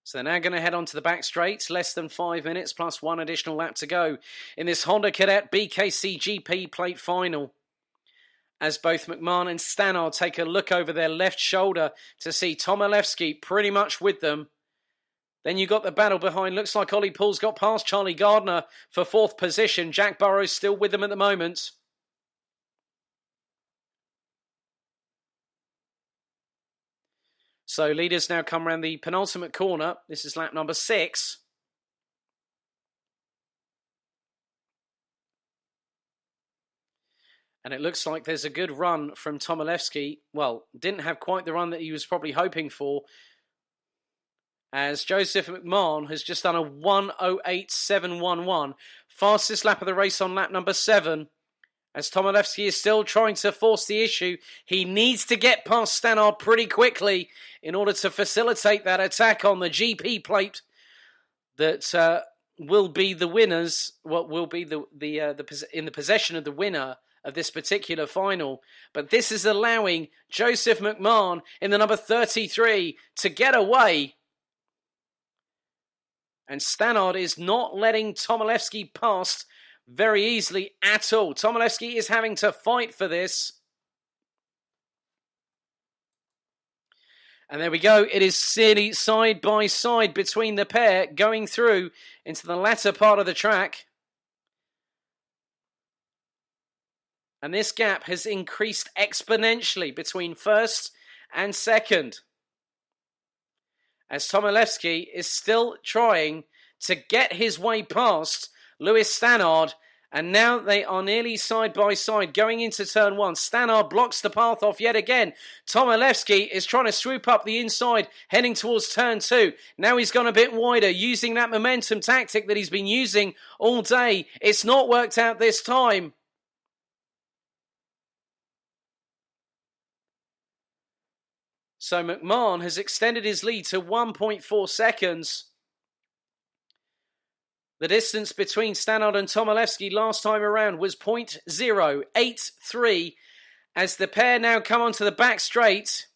So they're now going to head on to the back straight. Less than 5 minutes plus 1 additional lap to go in this Honda Cadet BKC GP plate final. As both McMahon and Stannard take a look over their left shoulder to see Tomilewski pretty much with them. Then you got the battle behind. Looks like Ollie Pool's got past Charlie Gardner for 4th position. Jack Burrows still with them at the moment. So leaders now come around the penultimate corner. This is lap number 6. And it looks like there's a good run from Tomilewski. Well, didn't have quite the run that he was probably hoping for, as Joseph McMahon has just done a 1:08.711. Fastest lap of the race on lap number 7. As Tomilewski is still trying to force the issue, he needs to get past Stannard pretty quickly in order to facilitate that attack on the GP plate that will be the winners. What will be in the possession of the winner of this particular final. But this is allowing Joseph McMahon in the number 33 to get away. And Stannard is not letting Tomilewski past very easily at all. Tomilewski is having to fight for this. And there we go. It is silly side by side between the pair going through into the latter part of the track. And this gap has increased exponentially between first and second, as Tomilewski is still trying to get his way past Lewis Stannard, and now they are nearly side by side going into turn 1. Stannard blocks the path off yet again. Tomilewski is trying to swoop up the inside, heading towards turn 2. Now he's gone a bit wider, using that momentum tactic that he's been using all day. It's not worked out this time. So McMahon has extended his lead to 1.4 seconds. The distance between Stannard and Tomilewski last time around was 0.083. As the pair now come onto the back straight,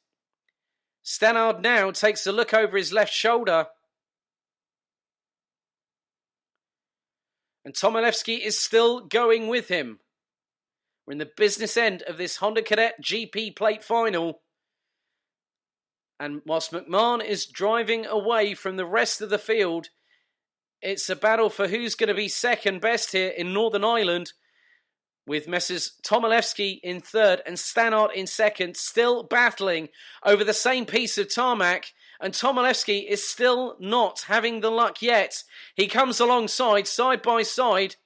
Stannard now takes a look over his left shoulder. And Tomilewski is still going with him. We're in the business end of this Honda Cadet GP plate final. And whilst McMahon is driving away from the rest of the field, it's a battle for who's going to be second best here in Northern Ireland, with Messrs. Tomilewski in third and Stannard in second, still battling over the same piece of tarmac. And Tomilewski is still not having the luck yet. He comes alongside, side by side.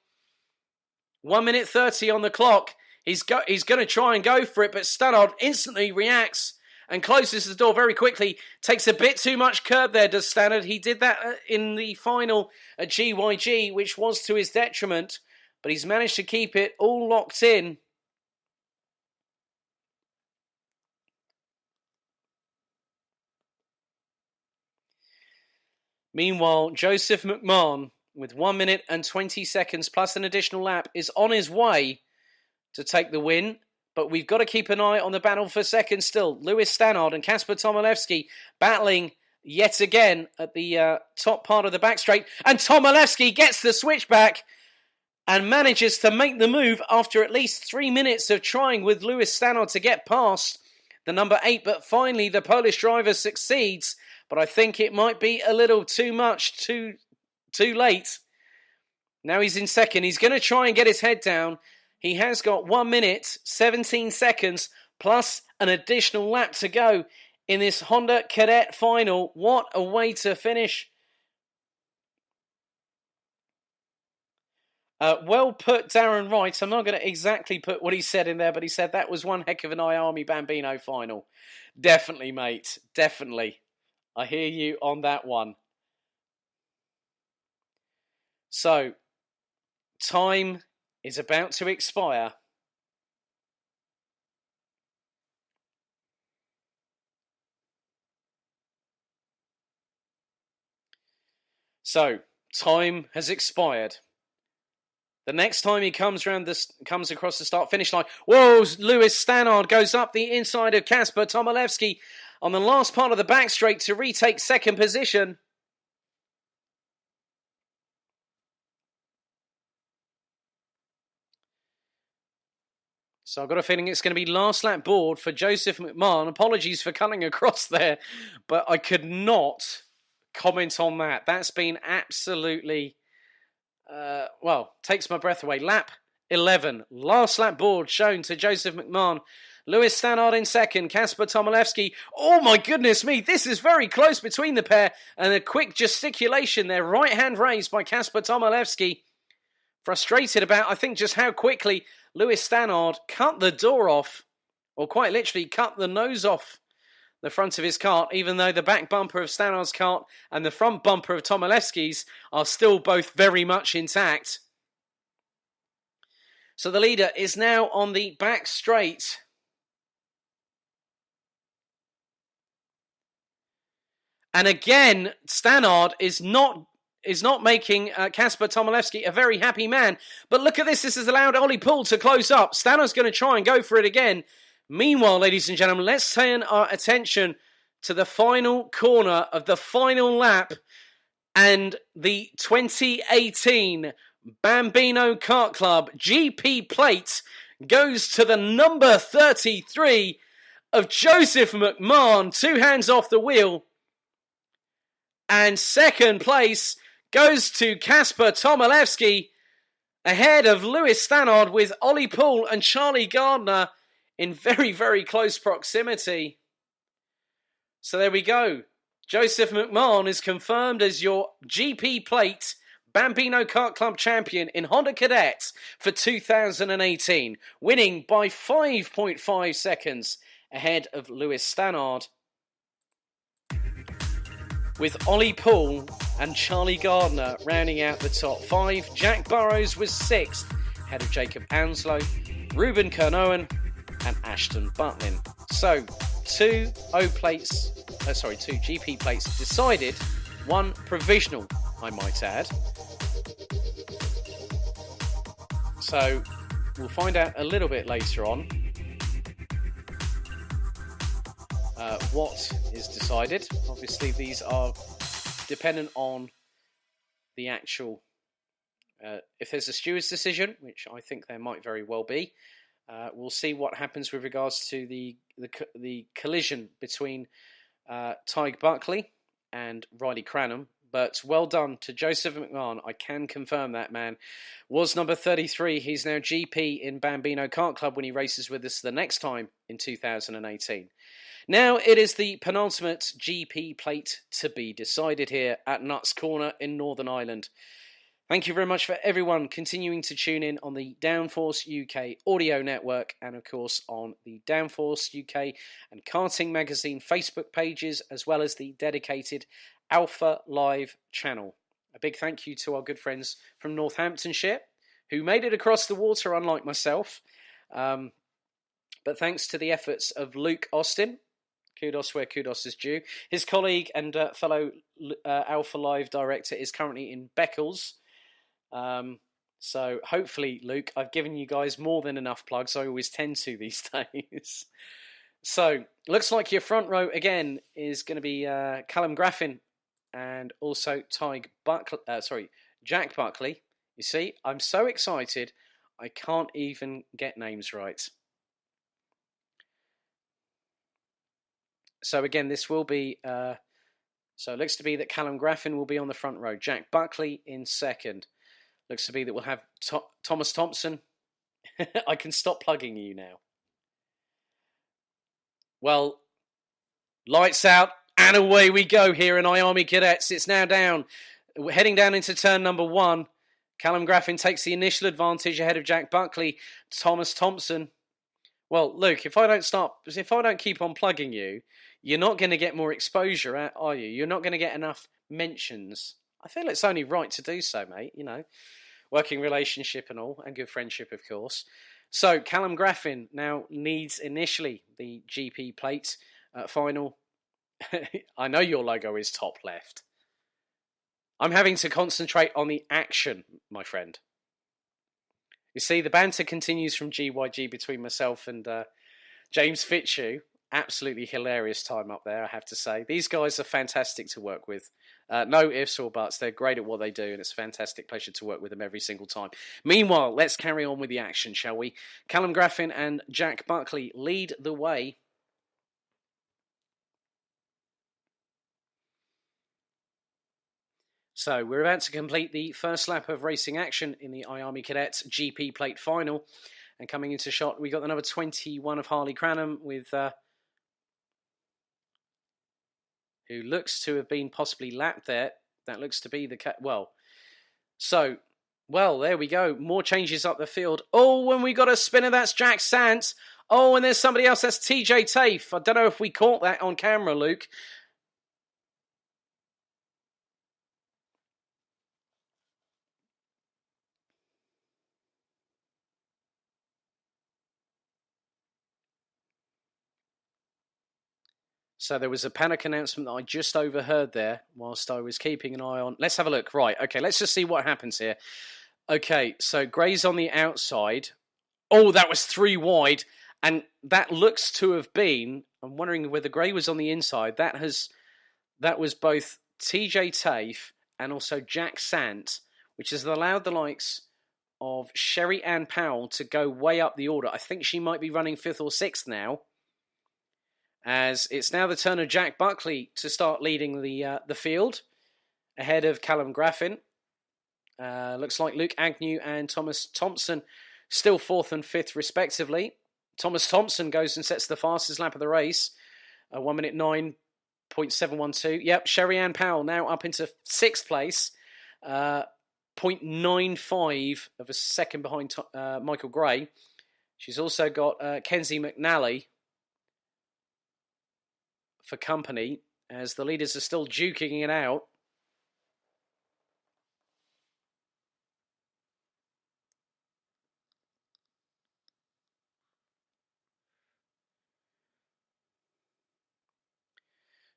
1 minute 30 on the clock. He's going to try and go for it, but Stannard instantly reacts and closes the door very quickly. Takes a bit too much curb there, does Stannard. He did that in the final at GYG, which was to his detriment. But he's managed to keep it all locked in. Meanwhile, Joseph McMahon, with 1 minute and 20 seconds plus an additional lap, is on his way to take the win. But we've got to keep an eye on the battle for second still. Lewis Stannard and Kasper Tomilewski battling yet again at the top part of the back straight. And Tomilewski gets the switchback and manages to make the move after at least 3 minutes of trying with Lewis Stannard to get past the number 8. But finally, the Polish driver succeeds. But I think it might be a little too much, too late. Now he's in second. He's going to try and get his head down. He has got 1 minute, 17 seconds, plus an additional lap to go in this Honda Cadet final. What a way to finish. Well put, Darren Wright. I'm not going to exactly put what he said in there, but he said that was one heck of an Army Bambino final. Definitely, mate. Definitely. I hear you on that one. So, time is about to expire. So, time has expired. The next time he comes across the start-finish line, whoa, Lewis Stannard goes up the inside of Kasper Tomilewski on the last part of the back straight to retake second position. So I've got a feeling it's going to be last lap board for Joseph McMahon. Apologies for cutting across there, but I could not comment on that. That's been absolutely... takes my breath away. Lap 11. Last lap board shown to Joseph McMahon. Lewis Stannard in second. Kasper Tomilewski. Oh my goodness me. This is very close between the pair. And a quick gesticulation there. Right hand raised by Kasper Tomilewski. Frustrated about, I think, just how quickly Lewis Stannard cut the door off. Or quite literally cut the nose off the front of his cart, even though the back bumper of Stannard's cart and the front bumper of Tomilewski's are still both very much intact. So the leader is now on the back straight. And again, Stannard is not making Kasper Tomilewski a very happy man. But look at this. This has allowed Ollie Poole to close up. Stannard's going to try and go for it again. Meanwhile, ladies and gentlemen, let's turn our attention to the final corner of the final lap. And the 2018 Bambino Kart Club GP plate goes to the number 33 of Joseph McMahon. 2 hands off the wheel. And second place goes to Kasper Tomilewski, ahead of Lewis Stannard with Ollie Poole and Charlie Gardner in very, very close proximity. So there we go. Joseph McMahon is confirmed as your GP plate Bambino Kart Club champion in Honda Cadets for 2018, winning by 5.5 seconds ahead of Lewis Stannard, with Ollie Poole and Charlie Gardner rounding out the top 5. Jack Burrows was 6th, ahead of Jacob Anslow, Ruben Kernowen and Ashton Butlin. So, 2 GP plates decided, 1 provisional, I might add. So, we'll find out a little bit later on what is decided. Obviously, these are dependent on the actual... if there's a steward's decision, which I think there might very well be, we'll see what happens with regards to the collision between Tyg Buckley and Riley Cranham, But well done to Joseph McMahon. I can confirm that, man. Was number 33. He's now GP in Bambino Kart Club when he races with us the next time in 2018. Now it is the penultimate GP plate to be decided here at Nuts Corner in Northern Ireland. Thank you very much for everyone continuing to tune in on the Downforce UK audio network and, of course, on the Downforce UK and Karting Magazine Facebook pages, as well as the dedicated Alpha Live channel. A big thank you to our good friends from Northamptonshire who made it across the water, unlike myself. But thanks to the efforts of Luke Austin, kudos where kudos is due. His colleague and fellow Alpha Live director is currently in Beccles. So hopefully, Luke, I've given you guys more than enough plugs. I always tend to these days. So looks like your front row again is going to be Callum Graffin and also Jack Buckley. You see, I'm so excited I can't even get names right. So again, this will be. So it looks to be that Callum Graffin will be on the front row. Jack Buckley in second. Looks to be that we'll have Thomas Thompson. I can stop plugging you now. Well, lights out and away we go here in Army Cadets. It's now down. We're heading down into turn number 1. Callum Graffin takes the initial advantage ahead of Jack Buckley. Thomas Thompson. Well, Luke, if I don't keep on plugging you, you're not going to get more exposure, are you? You're not going to get enough mentions. I feel it's only right to do so, mate. You know, working relationship and all, and good friendship, of course. So, Callum Graffin now needs initially the GP plate final. I know your logo is top left. I'm having to concentrate on the action, my friend. You see, the banter continues from GYG between myself and James Fitzhugh. Absolutely hilarious time up there, I have to say. These guys are fantastic to work with. No ifs or buts. They're great at what they do, and it's a fantastic pleasure to work with them every single time. Meanwhile, let's carry on with the action, shall we? Callum Graffin and Jack Buckley lead the way. So we're about to complete the first lap of racing action in the Army Cadets GP Plate Final. And coming into shot, we got the number 21 of Harley Cranham with... who looks to have been possibly lapped there. That looks to be the... there we go. More changes up the field. Oh, and we got a spinner. That's Jack Sant. Oh, and there's somebody else. That's TJ Tafe. I don't know if we caught that on camera, Luke. So there was a panic announcement that I just overheard there whilst I was keeping an eye on. Let's have a look. Right, okay, let's just see what happens here. Okay, so Gray's on the outside. Oh, that was 3 wide. And that looks to have been, I'm wondering whether Gray was on the inside. That was both TJ Tafe and also Jack Sant, which has allowed the likes of Sherry Ann Powell to go way up the order. I think she might be running 5th or 6th now, as it's now the turn of Jack Buckley to start leading the field ahead of Callum Graffin. Looks like Luke Agnew and Thomas Thompson still 4th and 5th respectively. Thomas Thompson goes and sets the fastest lap of the race, 1 minute 9.712. Yep, Sherry Ann Powell now up into 6th place, 0.95 of a second behind Michael Gray. She's also got Kenzie McNally for company, as the leaders are still duking it out.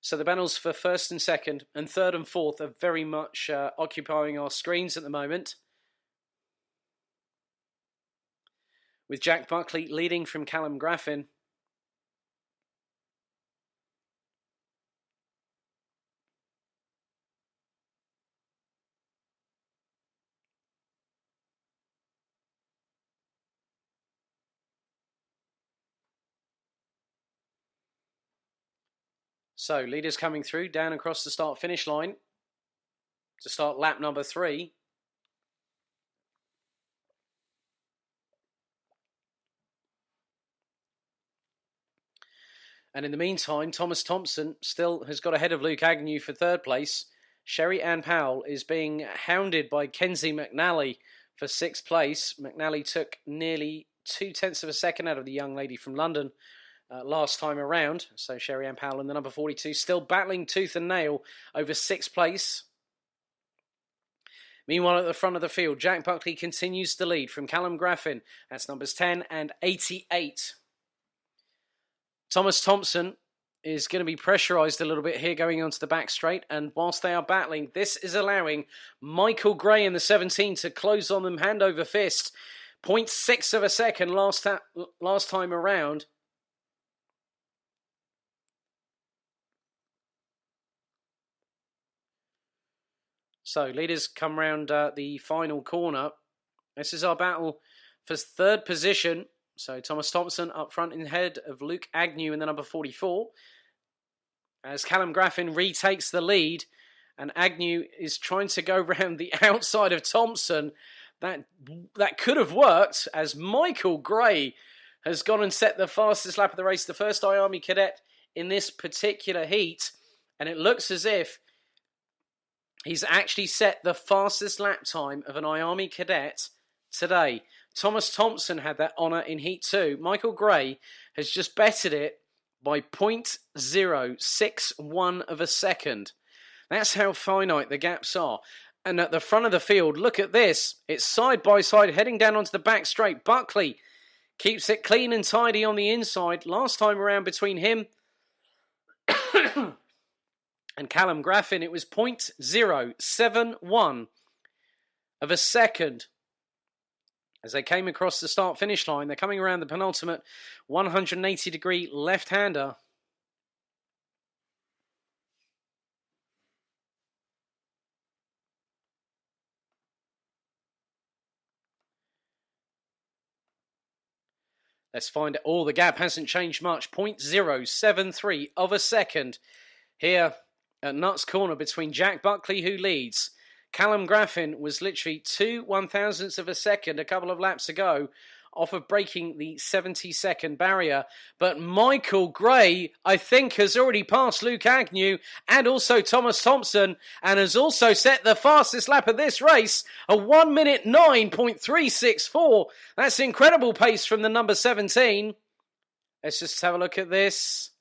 So the battles for 1st and 2nd and 3rd and 4th are very much occupying our screens at the moment, with Jack Buckley leading from Callum Graffin. So, leaders coming through, down across the start-finish line. to start lap number 3. And in the meantime, Thomas Thompson still has got ahead of Luke Agnew for 3rd place. Sherry Ann Powell is being hounded by Kenzie McNally for 6th place. McNally took nearly 0.2 of a second out of the young lady from London last time around. So Sherry Ann Powell in the number 42 still battling tooth and nail over 6th place. Meanwhile, at the front of the field, Jack Buckley continues to lead from Callum Graffin. That's numbers 10 and 88. Thomas Thompson is going to be pressurised a little bit here going onto the back straight. And whilst they are battling, this is allowing Michael Gray in the 17 to close on them hand over fist. 0.6 of a second last time around. So leaders come round the final corner. This is our battle for 3rd position. So Thomas Thompson up front in head of Luke Agnew in the number 44. As Callum Graffin retakes the lead, and Agnew is trying to go round the outside of Thompson. That could have worked, as Michael Gray has gone and set the fastest lap of the race, the first Army cadet in this particular heat. And it looks as if he's actually set the fastest lap time of an Army cadet today. Thomas Thompson had that honour in Heat 2. Michael Gray has just bettered it by 0.061 of a second. That's how finite the gaps are. And at the front of the field, look at this. It's side by side, heading down onto the back straight. Buckley keeps it clean and tidy on the inside. Last time around between him and Callum Graffin, it was 0.071 of a second. As they came across the start-finish line, they're coming around the penultimate 180-degree left-hander. Let's find it. The gap hasn't changed much. 0.073 of a second here at Nuts Corner between Jack Buckley, who leads. Callum Graffin was literally 2 1,000ths of a second a couple of laps ago off of breaking the 70-second barrier. But Michael Gray, I think, has already passed Luke Agnew and also Thomas Thompson, and has also set the fastest lap of this race, a 1 minute 9.364. That's incredible pace from the number 17. Let's just have a look at this.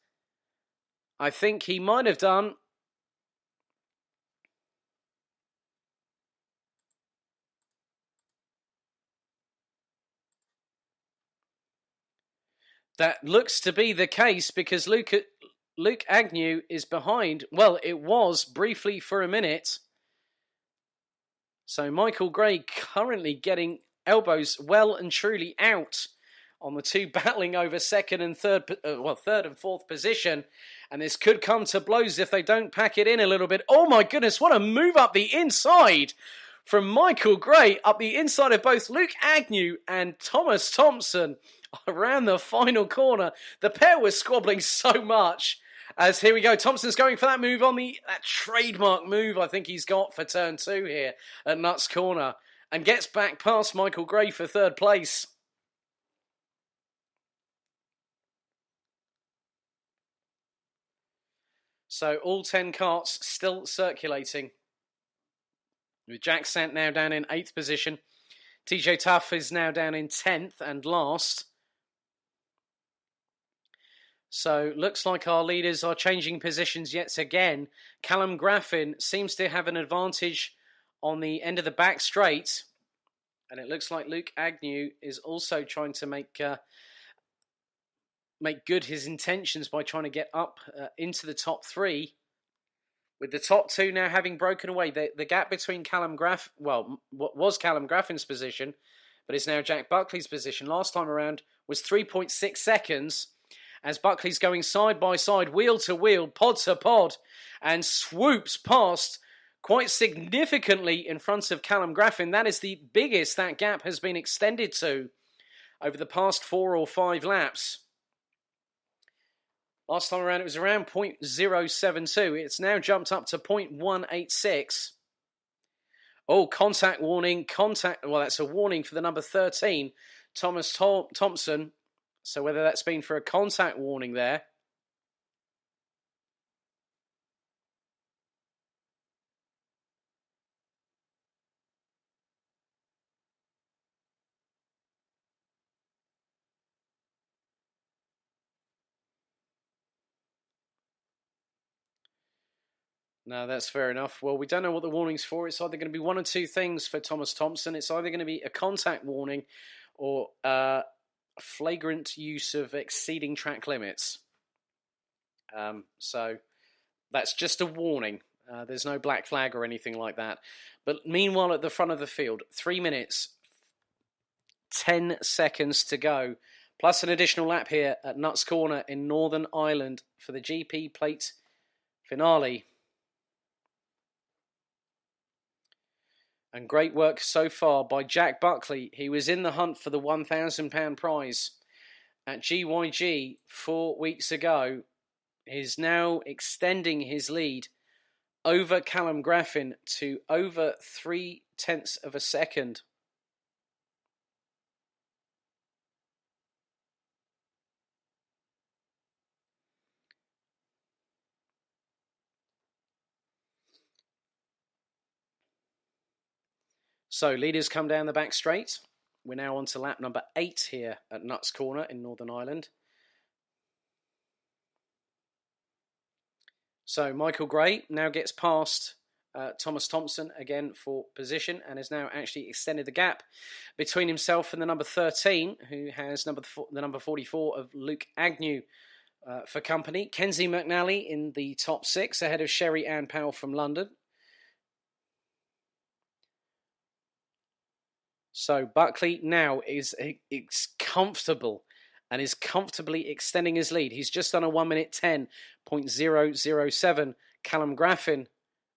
I think he might have done... That looks to be the case, because Luke Agnew is behind. Well, it was briefly for a minute. So Michael Gray currently getting elbows well and truly out on the two battling over third and 4th position. And this could come to blows if they don't pack it in a little bit. Oh my goodness, what a move up the inside from Michael Gray, up the inside of both Luke Agnew and Thomas Thompson. Around the final corner, the pair was squabbling so much. As here we go, Thompson's going for that move on that trademark move I think he's got for turn 2 here at Nuts Corner, and gets back past Michael Gray for 3rd place. So all 10 karts still circulating, with Jack Sant now down in 8th position. TJ Tuff is now down in 10th and last. So, looks like our leaders are changing positions yet again. Callum Graffin seems to have an advantage on the end of the back straight. And it looks like Luke Agnew is also trying to make good his intentions by trying to get up into the top 3. With the top 2 now having broken away. The gap between what was Callum Graffin's position, but is now Jack Buckley's position, last time around was 3.6 seconds. As Buckley's going side by side, wheel to wheel, pod to pod, and swoops past quite significantly in front of Callum Graffin. That is the biggest that gap has been extended to over the past 4 or 5 laps. Last time around it was around 0.072. It's now jumped up to 0.186. Oh, contact warning, contact. Well, that's a warning for the number 13, Thomas Thompson. So whether that's been for a contact warning there. No, that's fair enough. Well, we don't know what the warning's for. It's either going to be one or two things for Thomas Thompson. It's either going to be a contact warning or flagrant use of exceeding track limits. So that's just a warning. There's no black flag or anything like that. But meanwhile, at the front of the field, 3 minutes, 10 seconds to go, plus an additional lap here at Nuts Corner in Northern Ireland for the GP Plate finale. And great work so far by Jack Buckley. He was in the hunt for the £1,000 prize at GYG 4 weeks ago. He's now extending his lead over Callum Graffin to over 0.3 of a second. So leaders come down the back straight. We're now on to lap number 8 here at Nuts Corner in Northern Ireland. So Michael Gray now gets past Thomas Thompson again for position and has now actually extended the gap between himself and the number 13, who has the number 44 of Luke Agnew for company. Kenzie McNally in the top 6 ahead of Sherry Ann Powell from London. So Buckley now is comfortable and is comfortably extending his lead. He's just on a 1 minute 10.007. Callum Graffin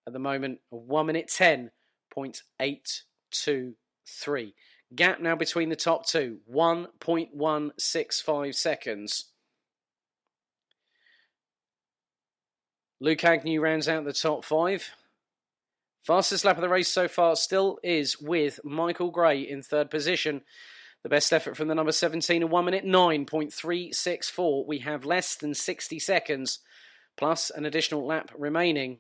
at the moment, a 1 minute 10.823. Gap now between the top two, 1.165 seconds. Luke Agnew rounds out the top 5. Fastest lap of the race so far still is with Michael Gray in third position. The best effort from the number 17, a 1 minute 9.364. We have less than 60 seconds, plus an additional lap remaining.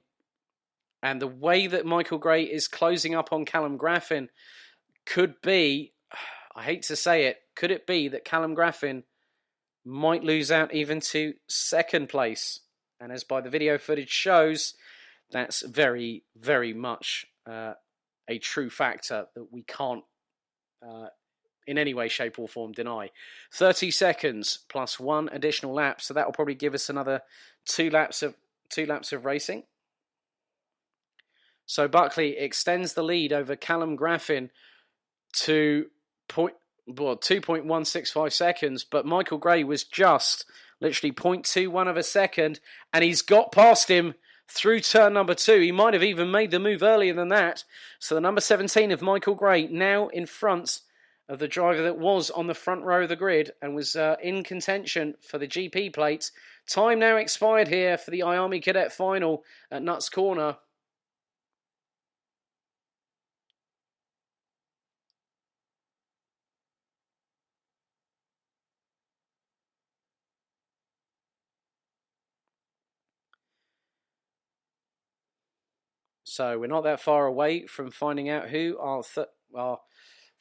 And the way that Michael Gray is closing up on Callum Graffin could be, I hate to say it, could it be that Callum Graffin might lose out even to second place? And as by the video footage shows, that's very, very much a true factor that we can't in any way, shape or form deny. 30 seconds plus one additional lap, so that will probably give us another two laps of racing. So Buckley extends the lead over Callum Graffin to 2.165 seconds, but Michael Gray was just literally 0.21 of a second, and he's got past him through turn number 2. He might have even made the move earlier than that. So the number 17 of Michael Gray now in front of the driver that was on the front row of the grid and was in contention for the GP plate. Time now expired here for the Army Cadet final at Nuts Corner. So we're not that far away from finding out who our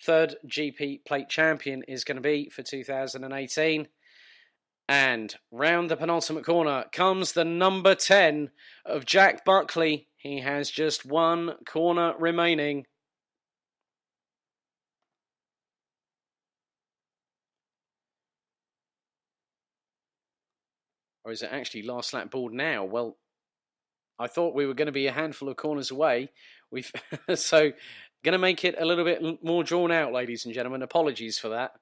third GP plate champion is going to be for 2018. And round the penultimate corner comes the number 10 of Jack Buckley. He has just one corner remaining. Or is it actually last lap board now? Well, I thought we were going to be a handful of corners away. So going to make it a little bit more drawn out, ladies and gentlemen. Apologies for that.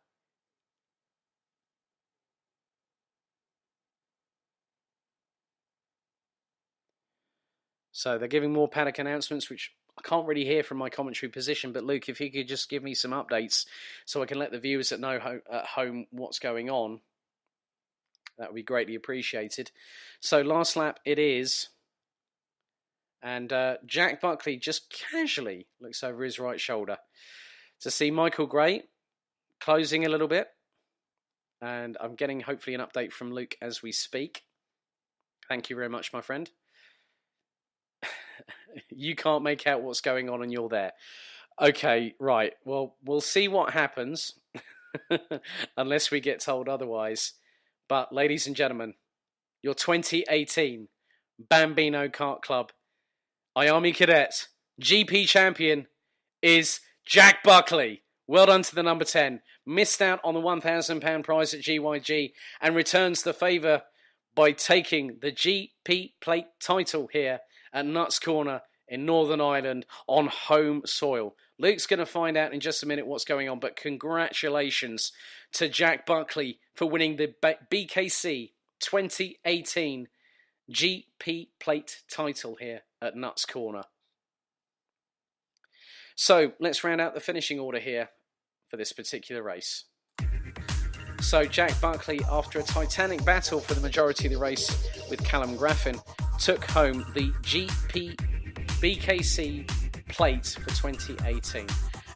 So they're giving more paddock announcements, which I can't really hear from my commentary position. But Luke, if you could just give me some updates so I can let the viewers at home what's going on, that would be greatly appreciated. So last lap it is. And Jack Buckley just casually looks over his right shoulder to see Michael Gray closing a little bit. And I'm getting hopefully an update from Luke as we speak. Thank you very much, my friend. You can't make out what's going on and you're there. Okay, right. Well, we'll see what happens. Unless we get told otherwise. But, ladies and gentlemen, your 2018 Bambino Kart Club Iami Cadet GP champion is Jack Buckley. Well done to the number 10. Missed out on the £1,000 prize at GYG and returns the favour by taking the GP plate title here at Nuts Corner in Northern Ireland on home soil. Luke's going to find out in just a minute what's going on, but congratulations to Jack Buckley for winning the BKC 2018 GP plate title here at Nuts Corner. So let's round out the finishing order here for this particular race. So Jack Buckley, after a titanic battle for the majority of the race with Callum Graffin, took home the GP BKC plate for 2018.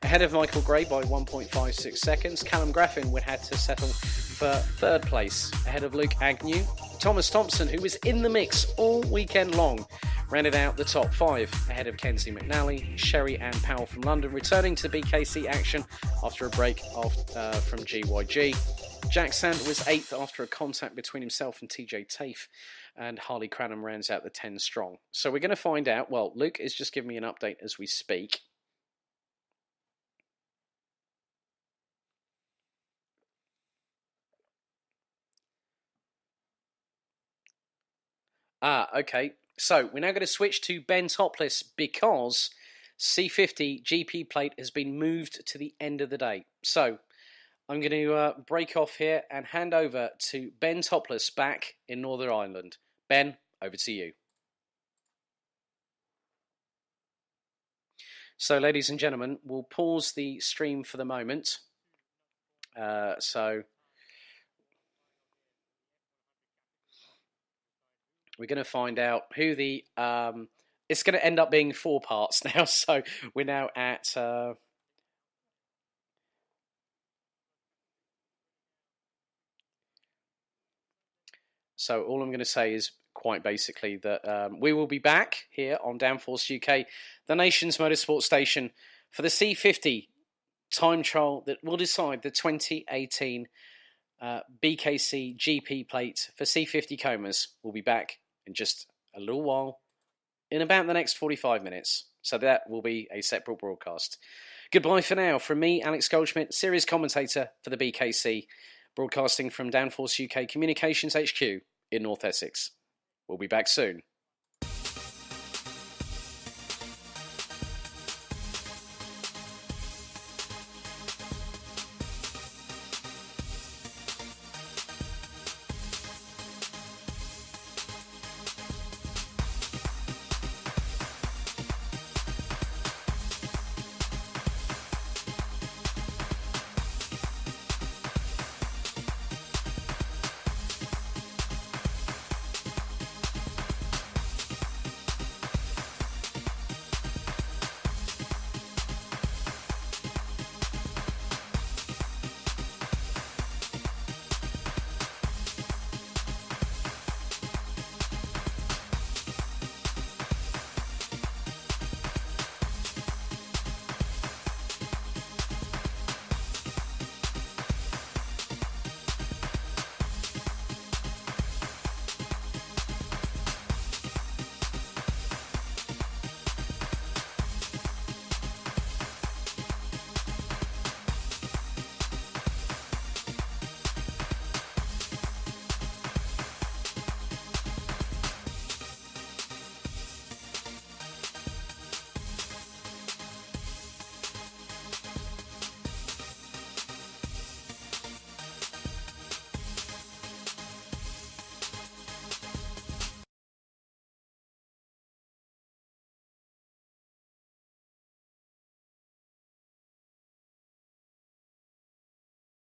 Ahead of Michael Gray by 1.56 seconds, Callum Graffin would have to settle for third place. Ahead of Luke Agnew, Thomas Thompson, who was in the mix all weekend long, rounded out the top 5. Ahead of Kenzie McNally, Sherry Ann Powell from London, returning to the BKC action after a break from GYG. Jack Sand was 8th after a contact between himself and TJ Tafe, and Harley Cranham rounds out the 10 strong. So we're going to find out. Well, Luke is just giving me an update as we speak. Okay. So we're now going to switch to Ben Topless because C50 GP plate has been moved to the end of the day. So I'm going to break off here and hand over to Ben Topless back in Northern Ireland. Ben, over to you. So, ladies and gentlemen, we'll pause the stream for the moment. So we're going to find out who the... it's going to end up being 4 parts now. So we're now at... So all I'm going to say is quite basically that we will be back here on Downforce UK, the nation's motorsport station, for the C50 time trial that will decide the 2018 BKC GP plate for C50 Comas. We'll be back in just a little while, in about the next 45 minutes. So that will be a separate broadcast. Goodbye for now from me, Alex Goldschmidt, series commentator for the BKC, broadcasting from Downforce UK Communications HQ in North Essex. We'll be back soon.